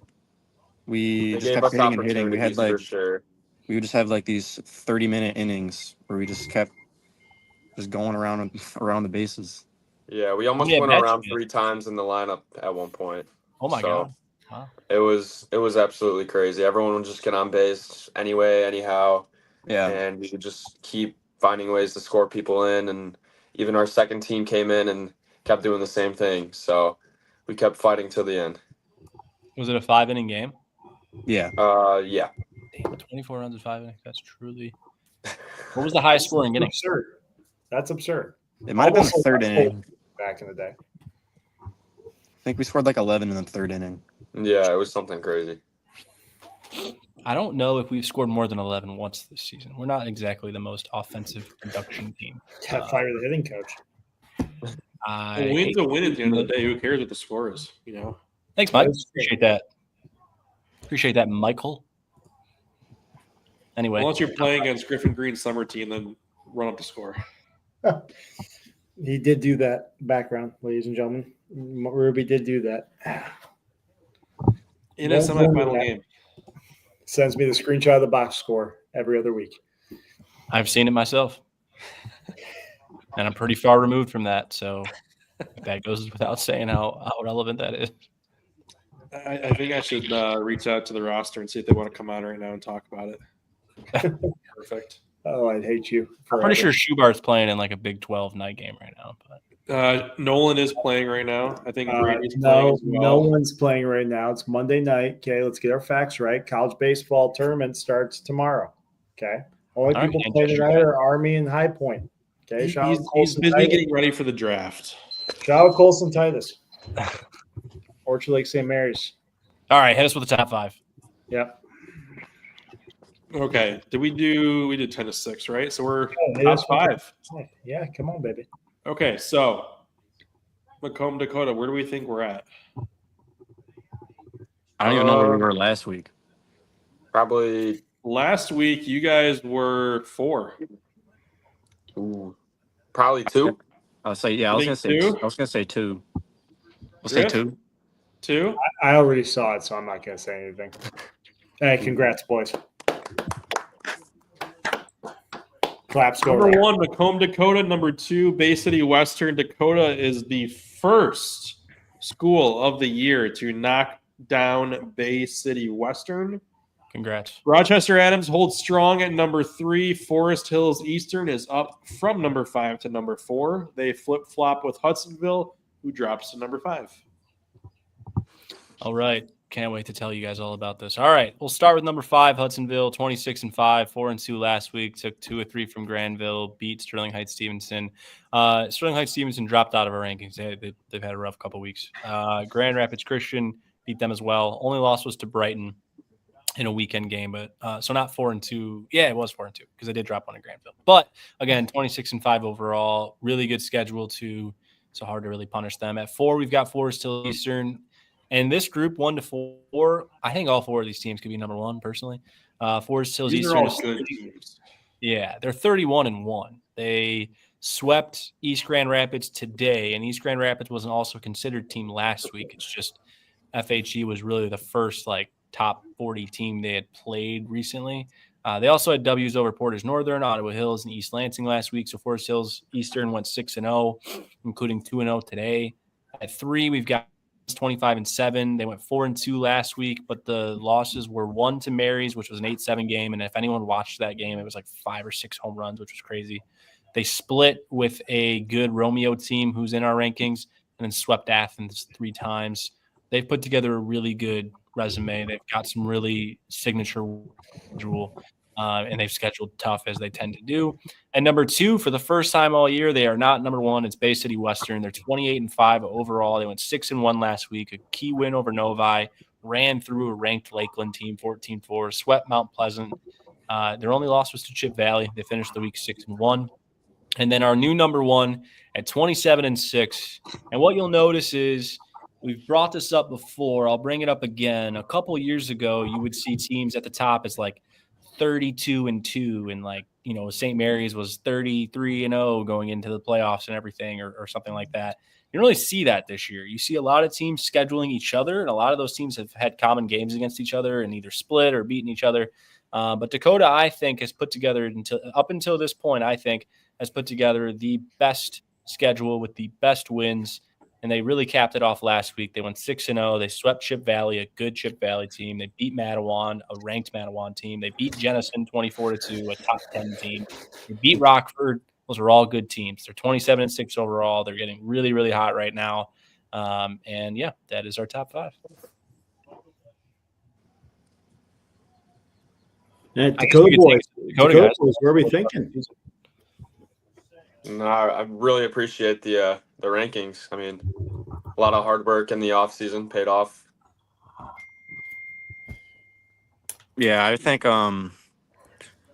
we They just gave kept us hitting and hitting. We had opportunities for sure. we would just have like these 30-minute innings where we just kept just going around the bases. Yeah, we almost Yeah, went that's around good. 3 times in the lineup at one point. Oh my god. Wow. It was absolutely crazy. Everyone would just get on base anyway, anyhow. Yeah, And we would just keep finding ways to score people in, and even our second team came in and kept doing the same thing. So we kept fighting till the end. Was it a 5-inning game? yeah. Yeah. Damn, 24 runs in 5 innings. That's truly. What was the highest scoring inning? Absurd. That's absurd. It might have been the Almost third like inning. back in the day. I think we scored like 11 in the third inning. Yeah, it was something crazy. I don't know if we've scored more than 11 once this season. We're not exactly the most offensive production team. Fire the hitting coach. A win's a win at the end of the day. Who cares what the score is? You know. Thanks, Mike. Appreciate that. Appreciate that, Michael. Anyway, Unless you're playing against Griffin Green's summer team, then run up the score. He did do that. Background, ladies and gentlemen. Ruby did do that. In a semifinal game. Sends me the screenshot of the box score every other week. I've seen it myself, and I'm pretty far removed from that. So that goes without saying how relevant that is. I think I should reach out to the roster and see if they want to come on right now and talk about it. Perfect. Oh, I'd hate you. I'm pretty sure Schubart's playing in like a Big 12 night game right now. But Nolan is playing right now. I think Brady's playing no, as well. no one's playing right now. It's Monday night. Okay, let's get our facts right. College baseball tournament starts tomorrow. Okay, only All right, people and playing District tonight are Army and High Point. Okay, He's busy getting ready for the draft. Shout out Colson Titus. Orchard Lake St. Mary's. all right, hit us with the top 5. Yep. Okay. We did 10 to 6, right? So we're it top is 5. Yeah, come on, baby. Okay, so Macomb, Dakota, where do we think we're at? I don't even know where we were last week. Probably Last week, you guys were 4. probably 2. I was gonna say 2. We'll say Griff? 2. 2? I already saw it, so I'm not going to say anything. Hey, congrats, boys. Claps go Number around. 1, Macomb, Dakota. Number 2, Bay City Western Dakota is the first school of the year to knock down Bay City Western. Congrats. Rochester Adams holds strong at number 3. Forest Hills Eastern is up from number 5 to number 4. They flip-flop with Hudsonville, who drops to number 5. All right. Can't wait to tell you guys all about this. All right. We'll start with number 5, Hudsonville, 26-5, 4-2 last week. Took 2 or 3 from Granville, beat Sterling Heights Stevenson. Sterling Heights Stevenson dropped out of our rankings. They've had a rough couple weeks. Grand Rapids Christian beat them as well. Only loss was to Brighton in a weekend game, but so not 4-2. Yeah, it was 4-2 because I did drop one in Granville. But again, 26-5 overall. Really good schedule too. So hard to really punish them. At 4, we've got Forest Hill Eastern. And this group 1 to 4, I think all 4 of these teams could be number 1 personally. Forest Hills These Eastern are all good teams. Yeah, they're 31-1. They swept East Grand Rapids today, and East Grand Rapids wasn't also considered team last week. It's just FHE was really the first like top 40 team they had played recently. They also had W's over Portage Northern, Ottawa Hills, and East Lansing last week. So Forest Hills Eastern went 6-0, including 2-0 today. At 3, we've got 25-7. They went 4-2 last week, but the losses were 1 to Mary's, which was an 8-7 game. And if anyone watched that game, it was like 5 or 6 home runs, which was crazy. They split with a good Romeo team who's in our rankings and then swept Athens 3 times. They've put together a really good resume. They've got some really signature schedule, and they've scheduled tough as they tend to do. And number 2, for the first time all year, they are not number 1. It's Bay City Western. They're 28-5 overall. They went 6-1 last week, a key win over Novi, ran through a ranked Lakeland team 14-4, swept Mount Pleasant. Their only loss was to Chip Valley. They finished the week 6-1. And then our new number one at 27-6. And what you'll notice is we've brought this up before. I'll bring it up again. A couple years ago, you would see teams at the top as like 32-2, and like, you know, St. Mary's was 33-0 going into the playoffs and everything, or something like that. You don't really see that this year. You see a lot of teams scheduling each other, and a lot of those teams have had common games against each other and either split or beaten each other. But Dakota, I think, has put together up until this point, has put together the best schedule with the best wins, and they really capped it off last week. They went 6-0. They swept Chip Valley, a good Chip Valley team. They beat Mattawan, a ranked Mattawan team. They beat Jenison 24-2, a top 10 team. They beat Rockford. Those are all good teams. They're 27-6 overall. They're getting really, really hot right now. And yeah, that is our top 5. Dakota boys, where are we thinking? No, I really appreciate the rankings. I mean, a lot of hard work in the off season paid off. Yeah, I think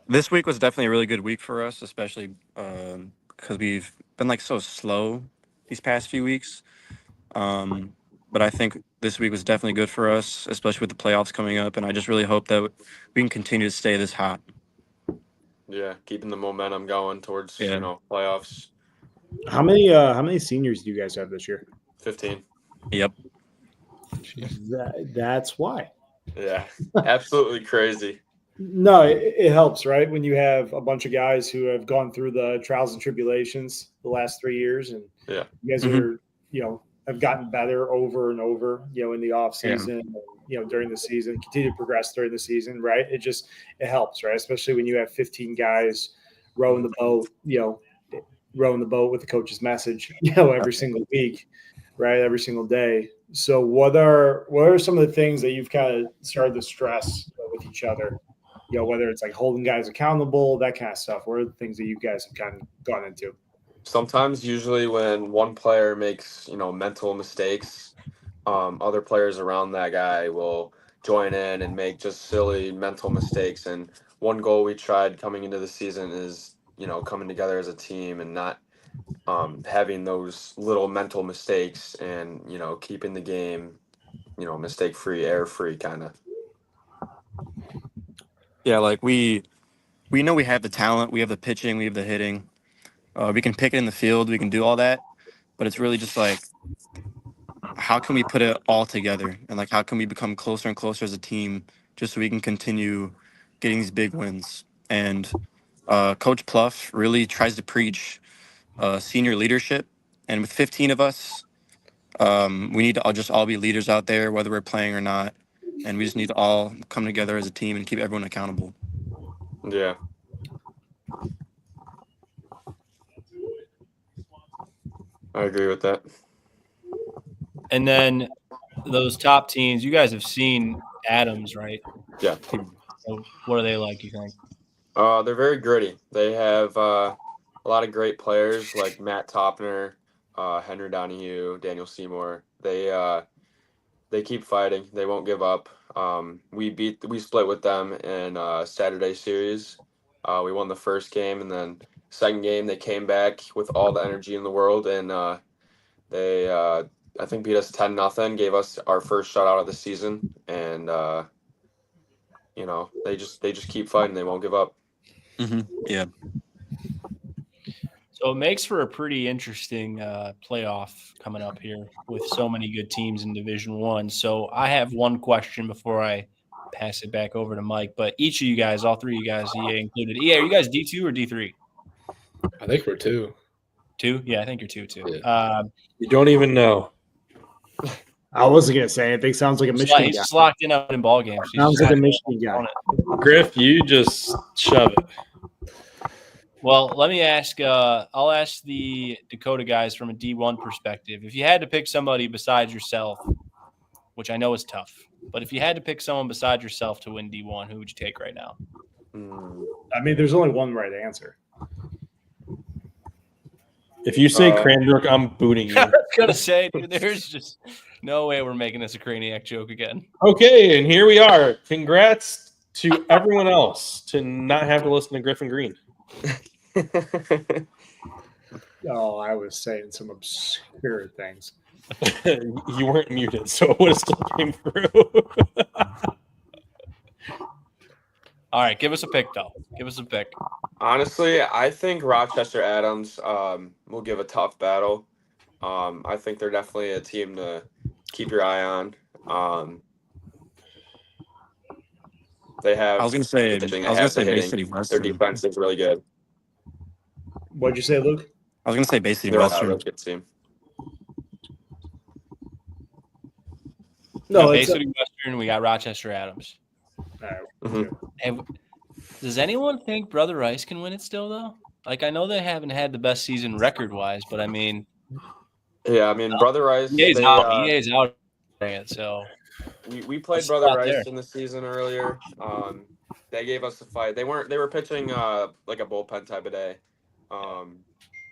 this week was definitely a really good week for us, especially because we've been like so slow these past few weeks. But I think this week was definitely good for us, especially with the playoffs coming up. And I just really hope that we can continue to stay this hot. Yeah, keeping the momentum going towards playoffs. How many seniors do you guys have this year? 15. Yep. That's why. Yeah, absolutely crazy. No, it helps, right? When you have a bunch of guys who have gone through the trials and tribulations the last 3 years, and you guys are, have gotten better over and over, in the off season, and, during the season, continue to progress during the season, right? It helps, right? Especially when you have 15 guys rowing the boat, rowing the boat with the coach's message, every single week, right? Every single day. So what are some of the things that you've kind of started to stress with each other? Whether it's like holding guys accountable, that kind of stuff. What are the things that you guys have kind of gone into? Usually when one player makes, mental mistakes, other players around that guy will join in and make just silly mental mistakes. And one goal we tried coming into the season is, coming together as a team and not having those little mental mistakes and, keeping the game, mistake-free, error-free kind of. Yeah, like we know we have the talent, we have the pitching, we have the hitting. We can pick it in the field, we can do all that, but it's really just like, how can we put it all together? And like, how can we become closer and closer as a team just so we can continue getting these big wins? And Coach Pluff really tries to preach senior leadership. And with 15 of us, we need to just all be leaders out there, whether we're playing or not. And we just need to all come together as a team and keep everyone accountable. Yeah. I agree with that. And then those top teams, you guys have seen Adams, right? Yeah. So what are they like, you think? They're very gritty. They have a lot of great players like Matt Topner, Henry Donahue, Daniel Seymour. They keep fighting. They won't give up. We split with them in Saturday series. We won the first game, and then second game they came back with all the energy in the world, and they I think beat us 10-0, gave us our first shutout of the season, and they just keep fighting. They won't give up. Mm-hmm. Yeah. So it makes for a pretty interesting playoff coming up here with so many good teams in Division I. So I have one question before I pass it back over to Mike. But each of you guys, all three of you guys, EA included. EA, are you guys D2 or D3? I think we're 2. 2? Yeah, I think you're 2 too. Yeah. You don't even know. I wasn't gonna say anything. Sounds like a Michigan guy. He's just locked in out in ball games. Sounds like a Michigan guy. Griff, you just shove it. Well, let me ask. I'll ask the Dakota guys from a D1 perspective. If you had to pick somebody besides yourself, which I know is tough, but if you had to pick someone besides yourself to win D1, who would you take right now? I mean, there's only one right answer. If you say Cranbrook, I'm booting you. I was gonna say, dude, there's just No way we're making this a Craniac joke again. Okay, and here we are. Congrats to everyone else to not have to listen to Griffin Green. Oh, I was saying some obscure things. You weren't muted, so it would have still came through. All right, give us a pick, though. Give us a pick. Honestly, I think Rochester Adams will give a tough battle. I think they're definitely a team to keep your eye on. They have. I was gonna say the pitching, they Bay have the City hitting. Their Western. defense is really good. What'd you say, Luke? I was gonna say Bay City They're a Western. really good team. No, Bay it's City Western. We got Rochester Adams. all right. Mhm. And does anyone think Brother Rice can win it still, though? Like, I know they haven't had the best season record-wise, but I mean, Yeah, I mean, Brother Rice. EA's They, out. EA's out. So we played What's Brother out Rice there? in the season earlier. They gave us a fight. They were pitching like a bullpen type of day.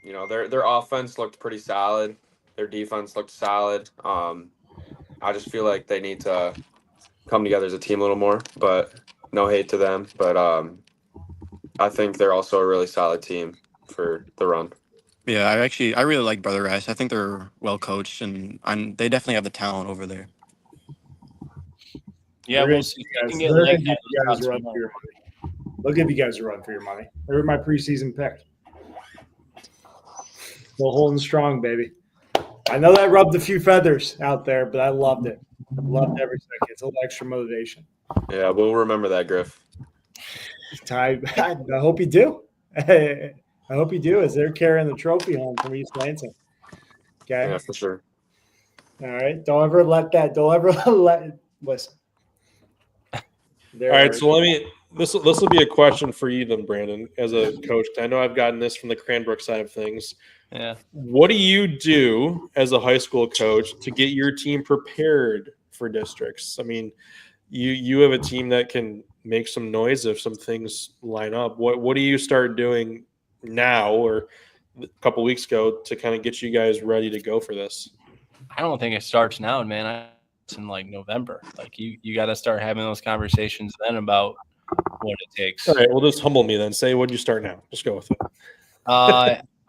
Their offense looked pretty solid. Their defense looked solid. I just feel like they need to come together as a team a little more. But no hate to them. But I think they're also a really solid team for the run. Yeah, I really like Brother Rice. I think they're well coached and they definitely have the talent over there. yeah, They're we'll gonna see. give If you they can guys- get they're leg gonna give you head, guys let's a run go. for your money. They'll give you guys a run for your money. They were my preseason pick. Still holding strong, baby. I know that rubbed a few feathers out there, but I loved it. I loved every second. It's a little extra motivation. Yeah, we'll remember that, Griff. I hope you do. I hope you do, as they're carrying the trophy home from East Lansing. Okay. Yeah, for sure. All right. Don't ever let listen. All right, so this will be a question for you then, Brandon, as a coach. I know I've gotten this from the Cranbrook side of things. Yeah. What do you do as a high school coach to get your team prepared for districts? I mean, you have a team that can make some noise if some things line up. What do you start doing now or a couple weeks ago to kind of get you guys ready to go for this? I don't think it starts now, man. It's in like November. Like you got to start having those conversations then about what it takes. All right, well, just humble me then. Say, what do you start now? Just go with it.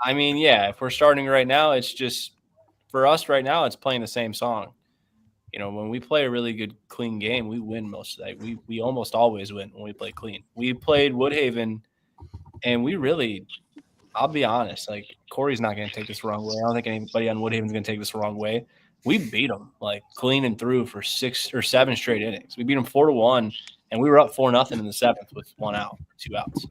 I mean, yeah, if we're starting right now, it's just for us right now, it's playing the same song. You know, when we play a really good, clean game, we win most of that. We almost always win when we play clean. We played Woodhaven, and we really, I'll be honest, like Corey's not going to take this the wrong way. I don't think anybody on Woodhaven's going to take this the wrong way. We beat them like clean and through for 6 or 7 straight innings. We beat them 4-1, and we were up 4-0 in the 7th with 1 out, 2 outs.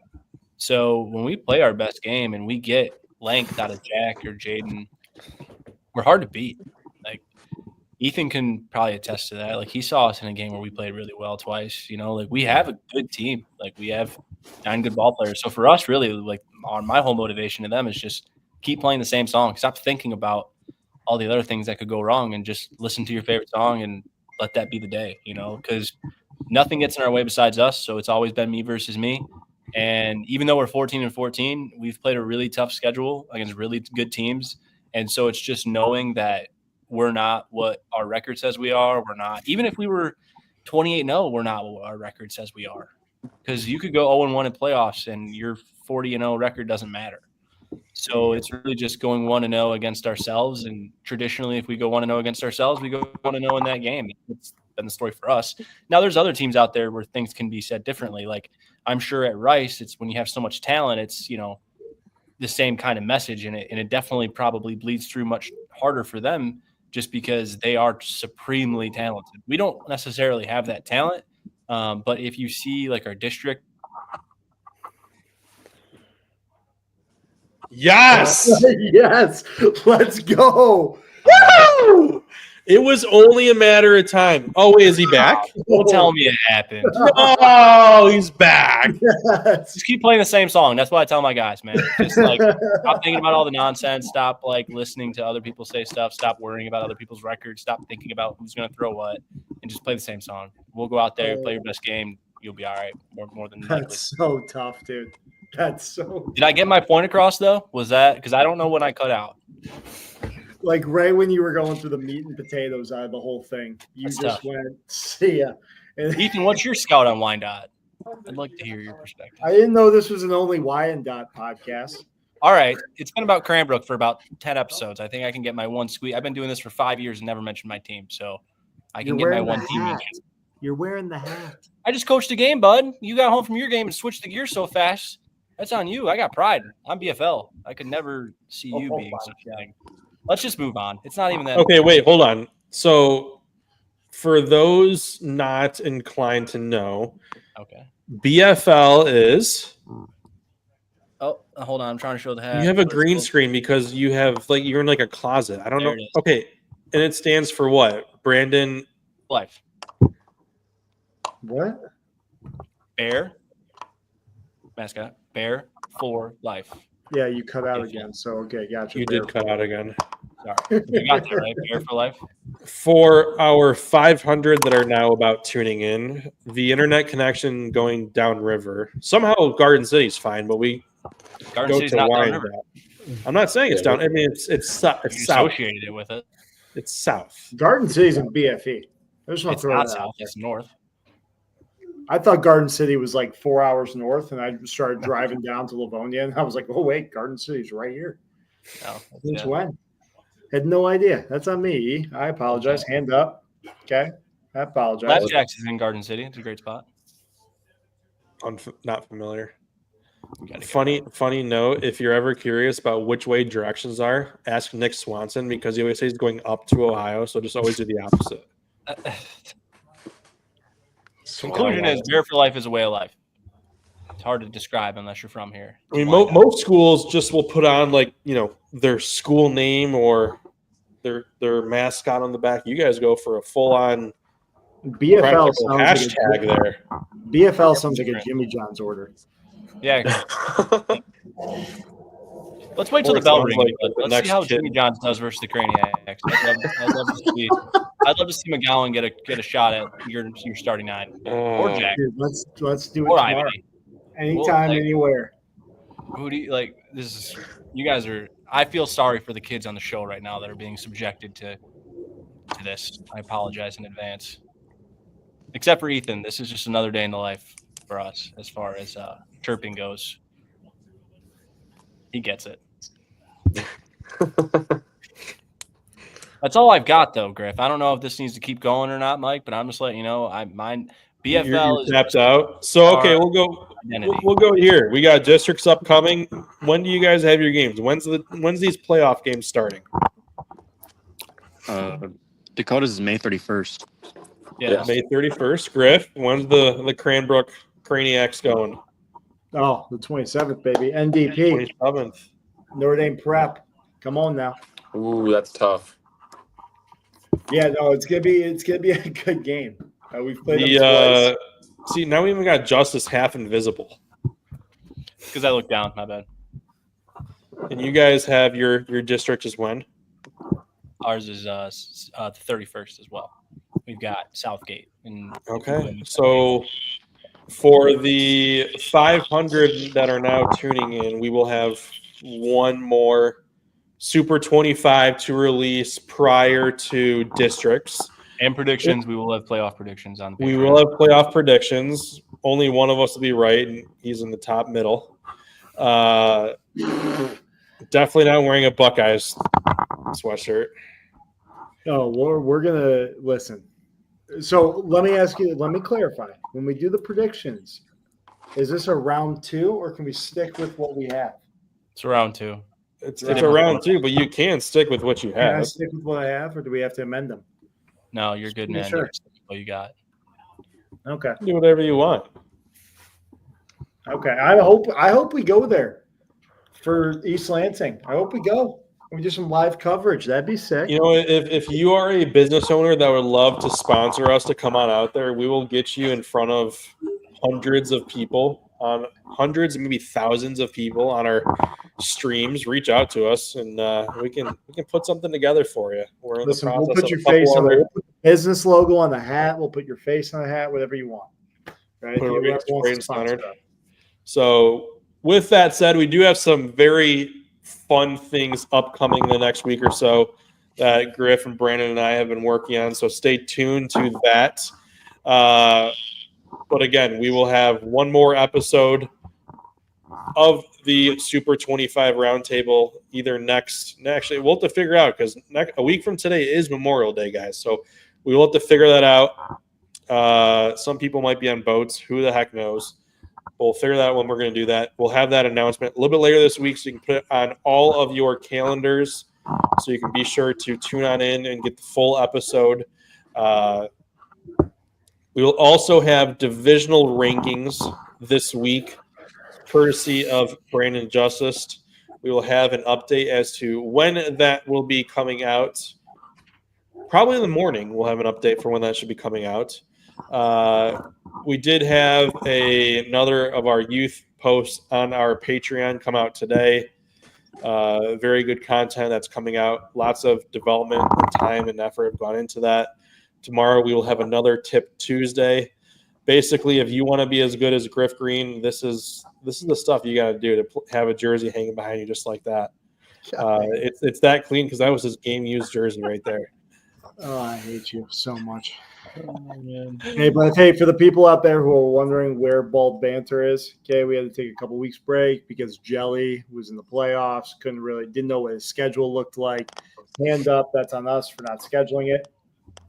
So when we play our best game and we get length out of Jack or Jaden, we're hard to beat. Like Ethan can probably attest to that. Like he saw us in a game where we played really well twice. You know, like we have a good team. Like we have 9 good ball players. So for us, really, like on my whole motivation to them is just keep playing the same song. Stop thinking about all the other things that could go wrong and just listen to your favorite song and let that be the day. You know, because nothing gets in our way besides us. So it's always been me versus me. And even though we're 14-14, we've played a really tough schedule against really good teams. And so it's just knowing that we're not what our record says we are. We're not. Even if we were 28-0, we're not what our record says we are. Because you could go 0-1 in playoffs and your 40-0 record doesn't matter. So it's really just going 1-0 against ourselves. And traditionally, if we go 1-0 against ourselves, we go 1-0 in that game. It's been the story for us. Now, there's other teams out there where things can be said differently. Like I'm sure at Rice, it's when you have so much talent, it's, you know, the same kind of message in it. And it definitely probably bleeds through much harder for them just because they are supremely talented. We don't necessarily have that talent. But if you see like our district. Yes. Yes. Let's go. Woo! It was only a matter of time. Oh, wait, is he back? Don't tell me it happened. Oh, he's back. Yes. Just keep playing the same song. That's what I tell my guys, man. Just like stop thinking about all the nonsense. Stop like listening to other people say stuff. Stop worrying about other people's records. Stop thinking about who's going to throw what, and just play the same song. We'll go out there, play your best game. You'll be all right. More than likely. That's so tough, dude. That's so. Did I get my point across though? Was that because I don't know when I cut out? like right when you were going through the meat and potatoes out of the whole thing, you That's just tough. went, see ya. And Ethan, what's your scout on Wyandotte? I'd like to hear your perspective. I didn't know this was an only Wyandotte podcast. All right. It's been about Cranbrook for about 10 episodes. I think I can get my one squeak. I've been doing this for 5 years and never mentioned my team. So I can get my one team mention. You're wearing the hat. I just coached a game, bud. You got home from your game and switched the gear so fast. That's on you. I got pride. I'm BFL. I could never see you being such a thing. Let's just move on. It's not even that. Okay, wait, hold on. So, for those not inclined to know, Okay. BFL is Oh, hold on. I'm trying to show the hat. you have a green screen because you have like you're in like a closet. I don't There know. it is. Okay, and it stands for what? Brandon Life. What? Bear. Mascot. Bear for life. Yeah, you cut out Yeah. again. So okay, gotcha. You did cut out again. Sorry. You got that right. Bear for life. For our 500 that are now about tuning in, the internet connection going downriver. Somehow Garden City's fine, but we Garden go City's to not Wyandotte. downriver. I'm not saying it's down. I mean, it's south. You associated it with it. It's south. Garden City's in BFE. I just want It's to throw not that out south. there. It's north. I thought Garden City was like 4 hours north, and I started driving down to Livonia, and I was like, "Oh wait, Garden City's right here." No. Since when? Had no idea. That's on me. E. I apologize. Hand up. Okay, I apologize. Flapjacks is in Garden City. It's a great spot. Not familiar. You gotta Funny note. If you're ever curious about which way directions are, ask Nick Swanson because he always says he's going up to Ohio. So just always do the opposite. Conclusion is Bear for Life is a way of life. It's hard to describe unless you're from here. I mean, most schools just will put on like their school name or their mascot on the back. You guys go for a full on BFL sounds hashtag like there. BFL sounds like a Jimmy John's order. Yeah. Let's wait till the bell rings. the Let's next see how kid. Jimmy Johns does versus the Craniacs. I'd love to see McGowan get a shot at your starting nine or Jack Dude, let's do it or tomorrow. Ivy. Anytime, anywhere. Who do you like? This is you guys are. I feel sorry for the kids on the show right now that are being subjected to this. I apologize in advance. Except for Ethan, this is just another day in the life for us as far as chirping goes. He gets it. That's all I've got, though, Griff. I don't know if this needs to keep going or not, Mike, but I'm just letting you know. Mine BFL is tapped out. So okay, we'll go. identity. We'll go here. We got districts upcoming. When do you guys have your games? When's these playoff games starting? Dakota's is May 31st. Yeah. May 31st. Griff, when's the Cranbrook Craniacs going? Oh, the 27th, baby. NDP. 27th. Notre Dame Prep. Come on now. Ooh, that's tough. Yeah, no, it's gonna be a good game. We've played them twice. See, now we even got Justice half invisible. Because I looked down. My bad. And you guys have your district is when? Ours is the 31st as well. We've got Southgate. Okay. So for the 500 that are now tuning in, we will have one more Super 25 to release prior to districts. And predictions. We will have playoff predictions on the We Patreon. will have playoff predictions. Only one of us will be right, and he's in the top middle. Definitely not wearing a Buckeyes sweatshirt. No, we're gonna listen. So let me ask you. Let me clarify. When we do the predictions, is this a round 2, or can we stick with what we have? It's round 2. It's a round 2, but you can stick with what you Can I have. stick with what I have, or do we have to amend them? No, you're good, Yeah, man. sure. What you got? Okay. Do whatever you want. Okay. I hope we go there for East Lansing. I hope we go. We do some live coverage. That'd be sick. You know, if you are a business owner that would love to sponsor us to come on out there, we will get you in front of hundreds of people, on hundreds, maybe thousands of people on our streams. Reach out to us, and we can put something together for you. We're in Listen, the we'll process put of your a couple face on other- the business logo on the hat. We'll put your face on the hat, whatever you want. Right? Put If you it ever wants to sponsor centered. us. So, with that said, we do have some very fun things upcoming the next week or so. that Griff and Brandon and I have been working on. So stay tuned to that. But again, we will have one more episode of the Super 25 Roundtable either actually, we'll have to figure out because a week from today is Memorial Day, guys. So we will have to figure that out. Some people might be on boats. Who the heck knows? We'll figure that out when we're going to do that. We'll have that announcement a little bit later this week so you can put it on all of your calendars so you can be sure to tune on in and get the full episode. We will also have divisional rankings this week, courtesy of Brandon Justice. We will have an update as to when that will be coming out. Probably in the morning, we'll have an update for when that should be coming out. We did have another of our youth posts on our Patreon come out today. Very good content that's coming out. Lots of development and time and effort have gone into that. Tomorrow we will have another Tip Tuesday. Basically, if you want to be as good as Griff Green, this is the stuff you got to do to have a jersey hanging behind you just like that. It's that clean because that was his game used jersey right there. Oh, I hate you so much. Hey, but hey, for the people out there who are wondering where Bald Banter is, okay, we had to take a couple weeks break because Jelly was in the playoffs, didn't know what his schedule looked like. Hand up, that's on us for not scheduling it.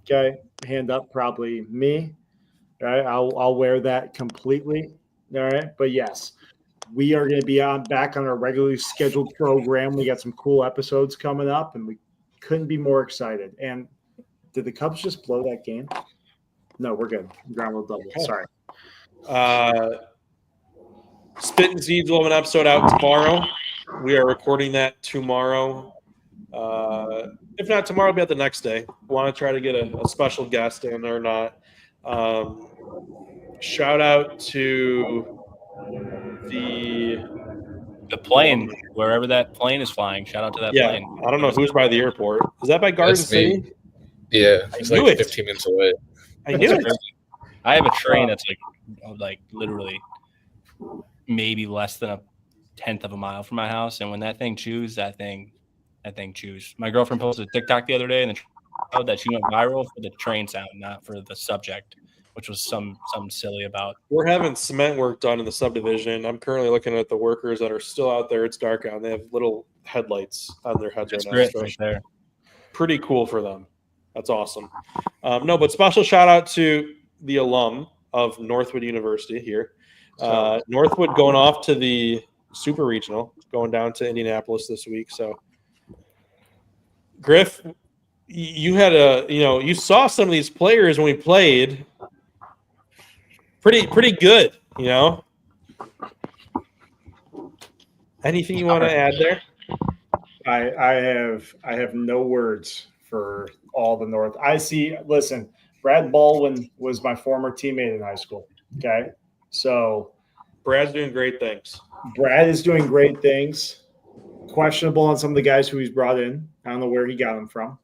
Okay, hand up, probably me. All right, I'll wear that completely. All right, but yes, we are going to be back on our regularly scheduled program. We got some cool episodes coming up, and we couldn't be more excited. And did the Cubs just blow that game? No, we're good. Ground rule double. Sorry. Spit and Seeds will have an episode out tomorrow. We are recording that tomorrow. If not tomorrow, it'll be out the next day. Want to try to get a special guest in or not. Shout out to the plane, wherever that plane is flying. Shout out to that plane. I don't know who's by the airport. Is that by Garden City? Yeah, it's like 15 minutes away. I knew it. I have a train that's like literally maybe less than a tenth of a mile from my house, and when that thing chews, that thing chews. My girlfriend posted a TikTok the other day, and that she went viral for the train sound, not for the subject, which was something silly about. We're having cement work done in the subdivision. I'm currently looking at the workers that are still out there. It's dark out, and they have little headlights on their heads right now. Right there. Pretty cool for them. That's awesome. But special shout out to the alum of Northwood University here. Northwood going off to the Super Regional, going down to Indianapolis this week. So, Griff, you had you saw some of these players when we played. Pretty good, Anything you want to add there? I have no words for all the North. Listen, Brad Baldwin was my former teammate in high school. Okay. So Brad's doing great things. Brad is doing great things. Questionable on some of the guys who he's brought in. I don't know where he got them from.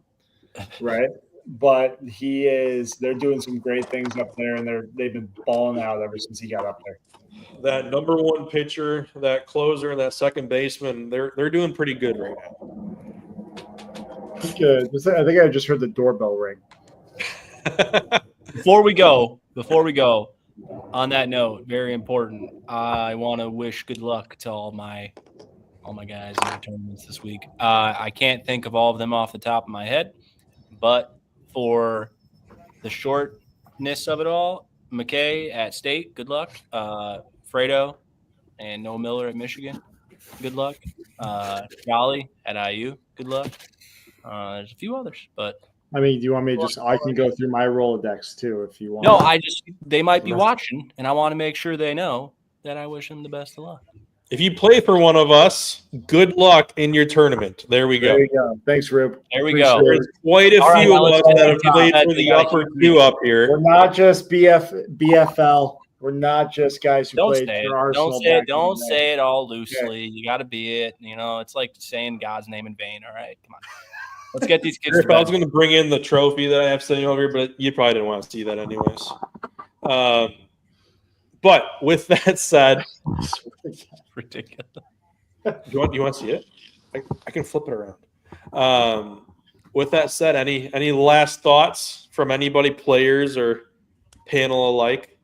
Right. But they're doing some great things up there, and they've been balling out ever since he got up there. That number one pitcher, that closer, and that second baseman, they're doing pretty good right now. Good. I think I just heard the doorbell ring. Before we go, on that note, very important, I want to wish good luck to all my guys in the tournaments this week. I can't think of all of them off the top of my head, but for the shortness of it all, McKay at State, good luck. Fredo and Noah Miller at Michigan, good luck. Jolly at IU, good luck. There's a few others, but I mean, do you want me to I can go through my Rolodex too if you want. No, they might be watching, and I want to make sure they know that I wish them the best of luck. If you play for one of us, good luck in your tournament. There we go. There you go. Thanks, Rube. There we go. There's quite a few of us that have played for the upper two up here. We're not just BFL. We're not just guys who played for Arsenal. Don't say it all loosely. Okay. You got to be it. It's like saying God's name in vain. All right, come on. Let's get these kids. I was going to bring in the trophy that I have sitting over here, but you probably didn't want to see that anyways. But with that said, ridiculous. You want to see it? I can flip it around. with that said, any last thoughts from anybody, players or panel alike?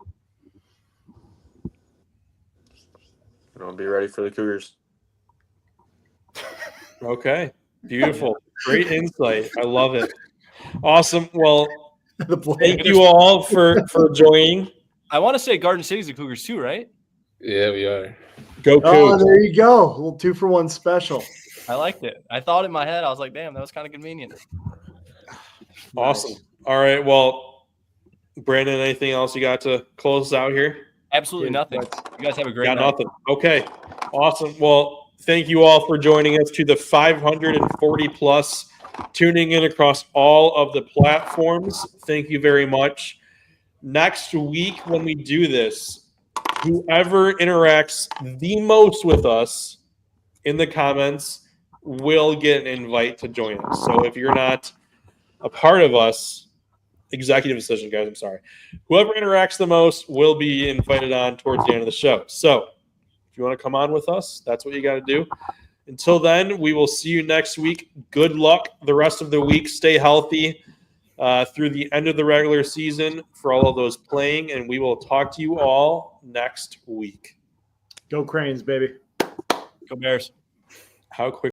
Be ready for the Cougars. Okay, beautiful, great insight. I love it. Awesome. Well, thank you all for joining. I want to say Garden City's the Cougars too, right? Yeah, we are. Go Oh, Cougs. there you go. A little 2-for-1 special. I liked it. I thought in my head, I was like, damn, that was kind of convenient. Awesome. Nice. All right. Well, Brandon, anything else you got to close us out here? Absolutely nothing. You guys have a great Got night. nothing. Okay. Awesome. Well, thank you all for joining us to the 540 plus tuning in across all of the platforms. Thank you very much. Next week, when we do this, whoever interacts the most with us in the comments will get an invite to join us. So if you're not a part of us, executive decision, guys, I'm sorry. Whoever interacts the most will be invited on towards the end of the show. So if you want to come on with us, that's what you got to do. Until then, we will see you next week. Good luck the rest of the week. Stay healthy through the end of the regular season for all of those playing, and we will talk to you all next week. Go Cranes, baby. Go Bears. How quick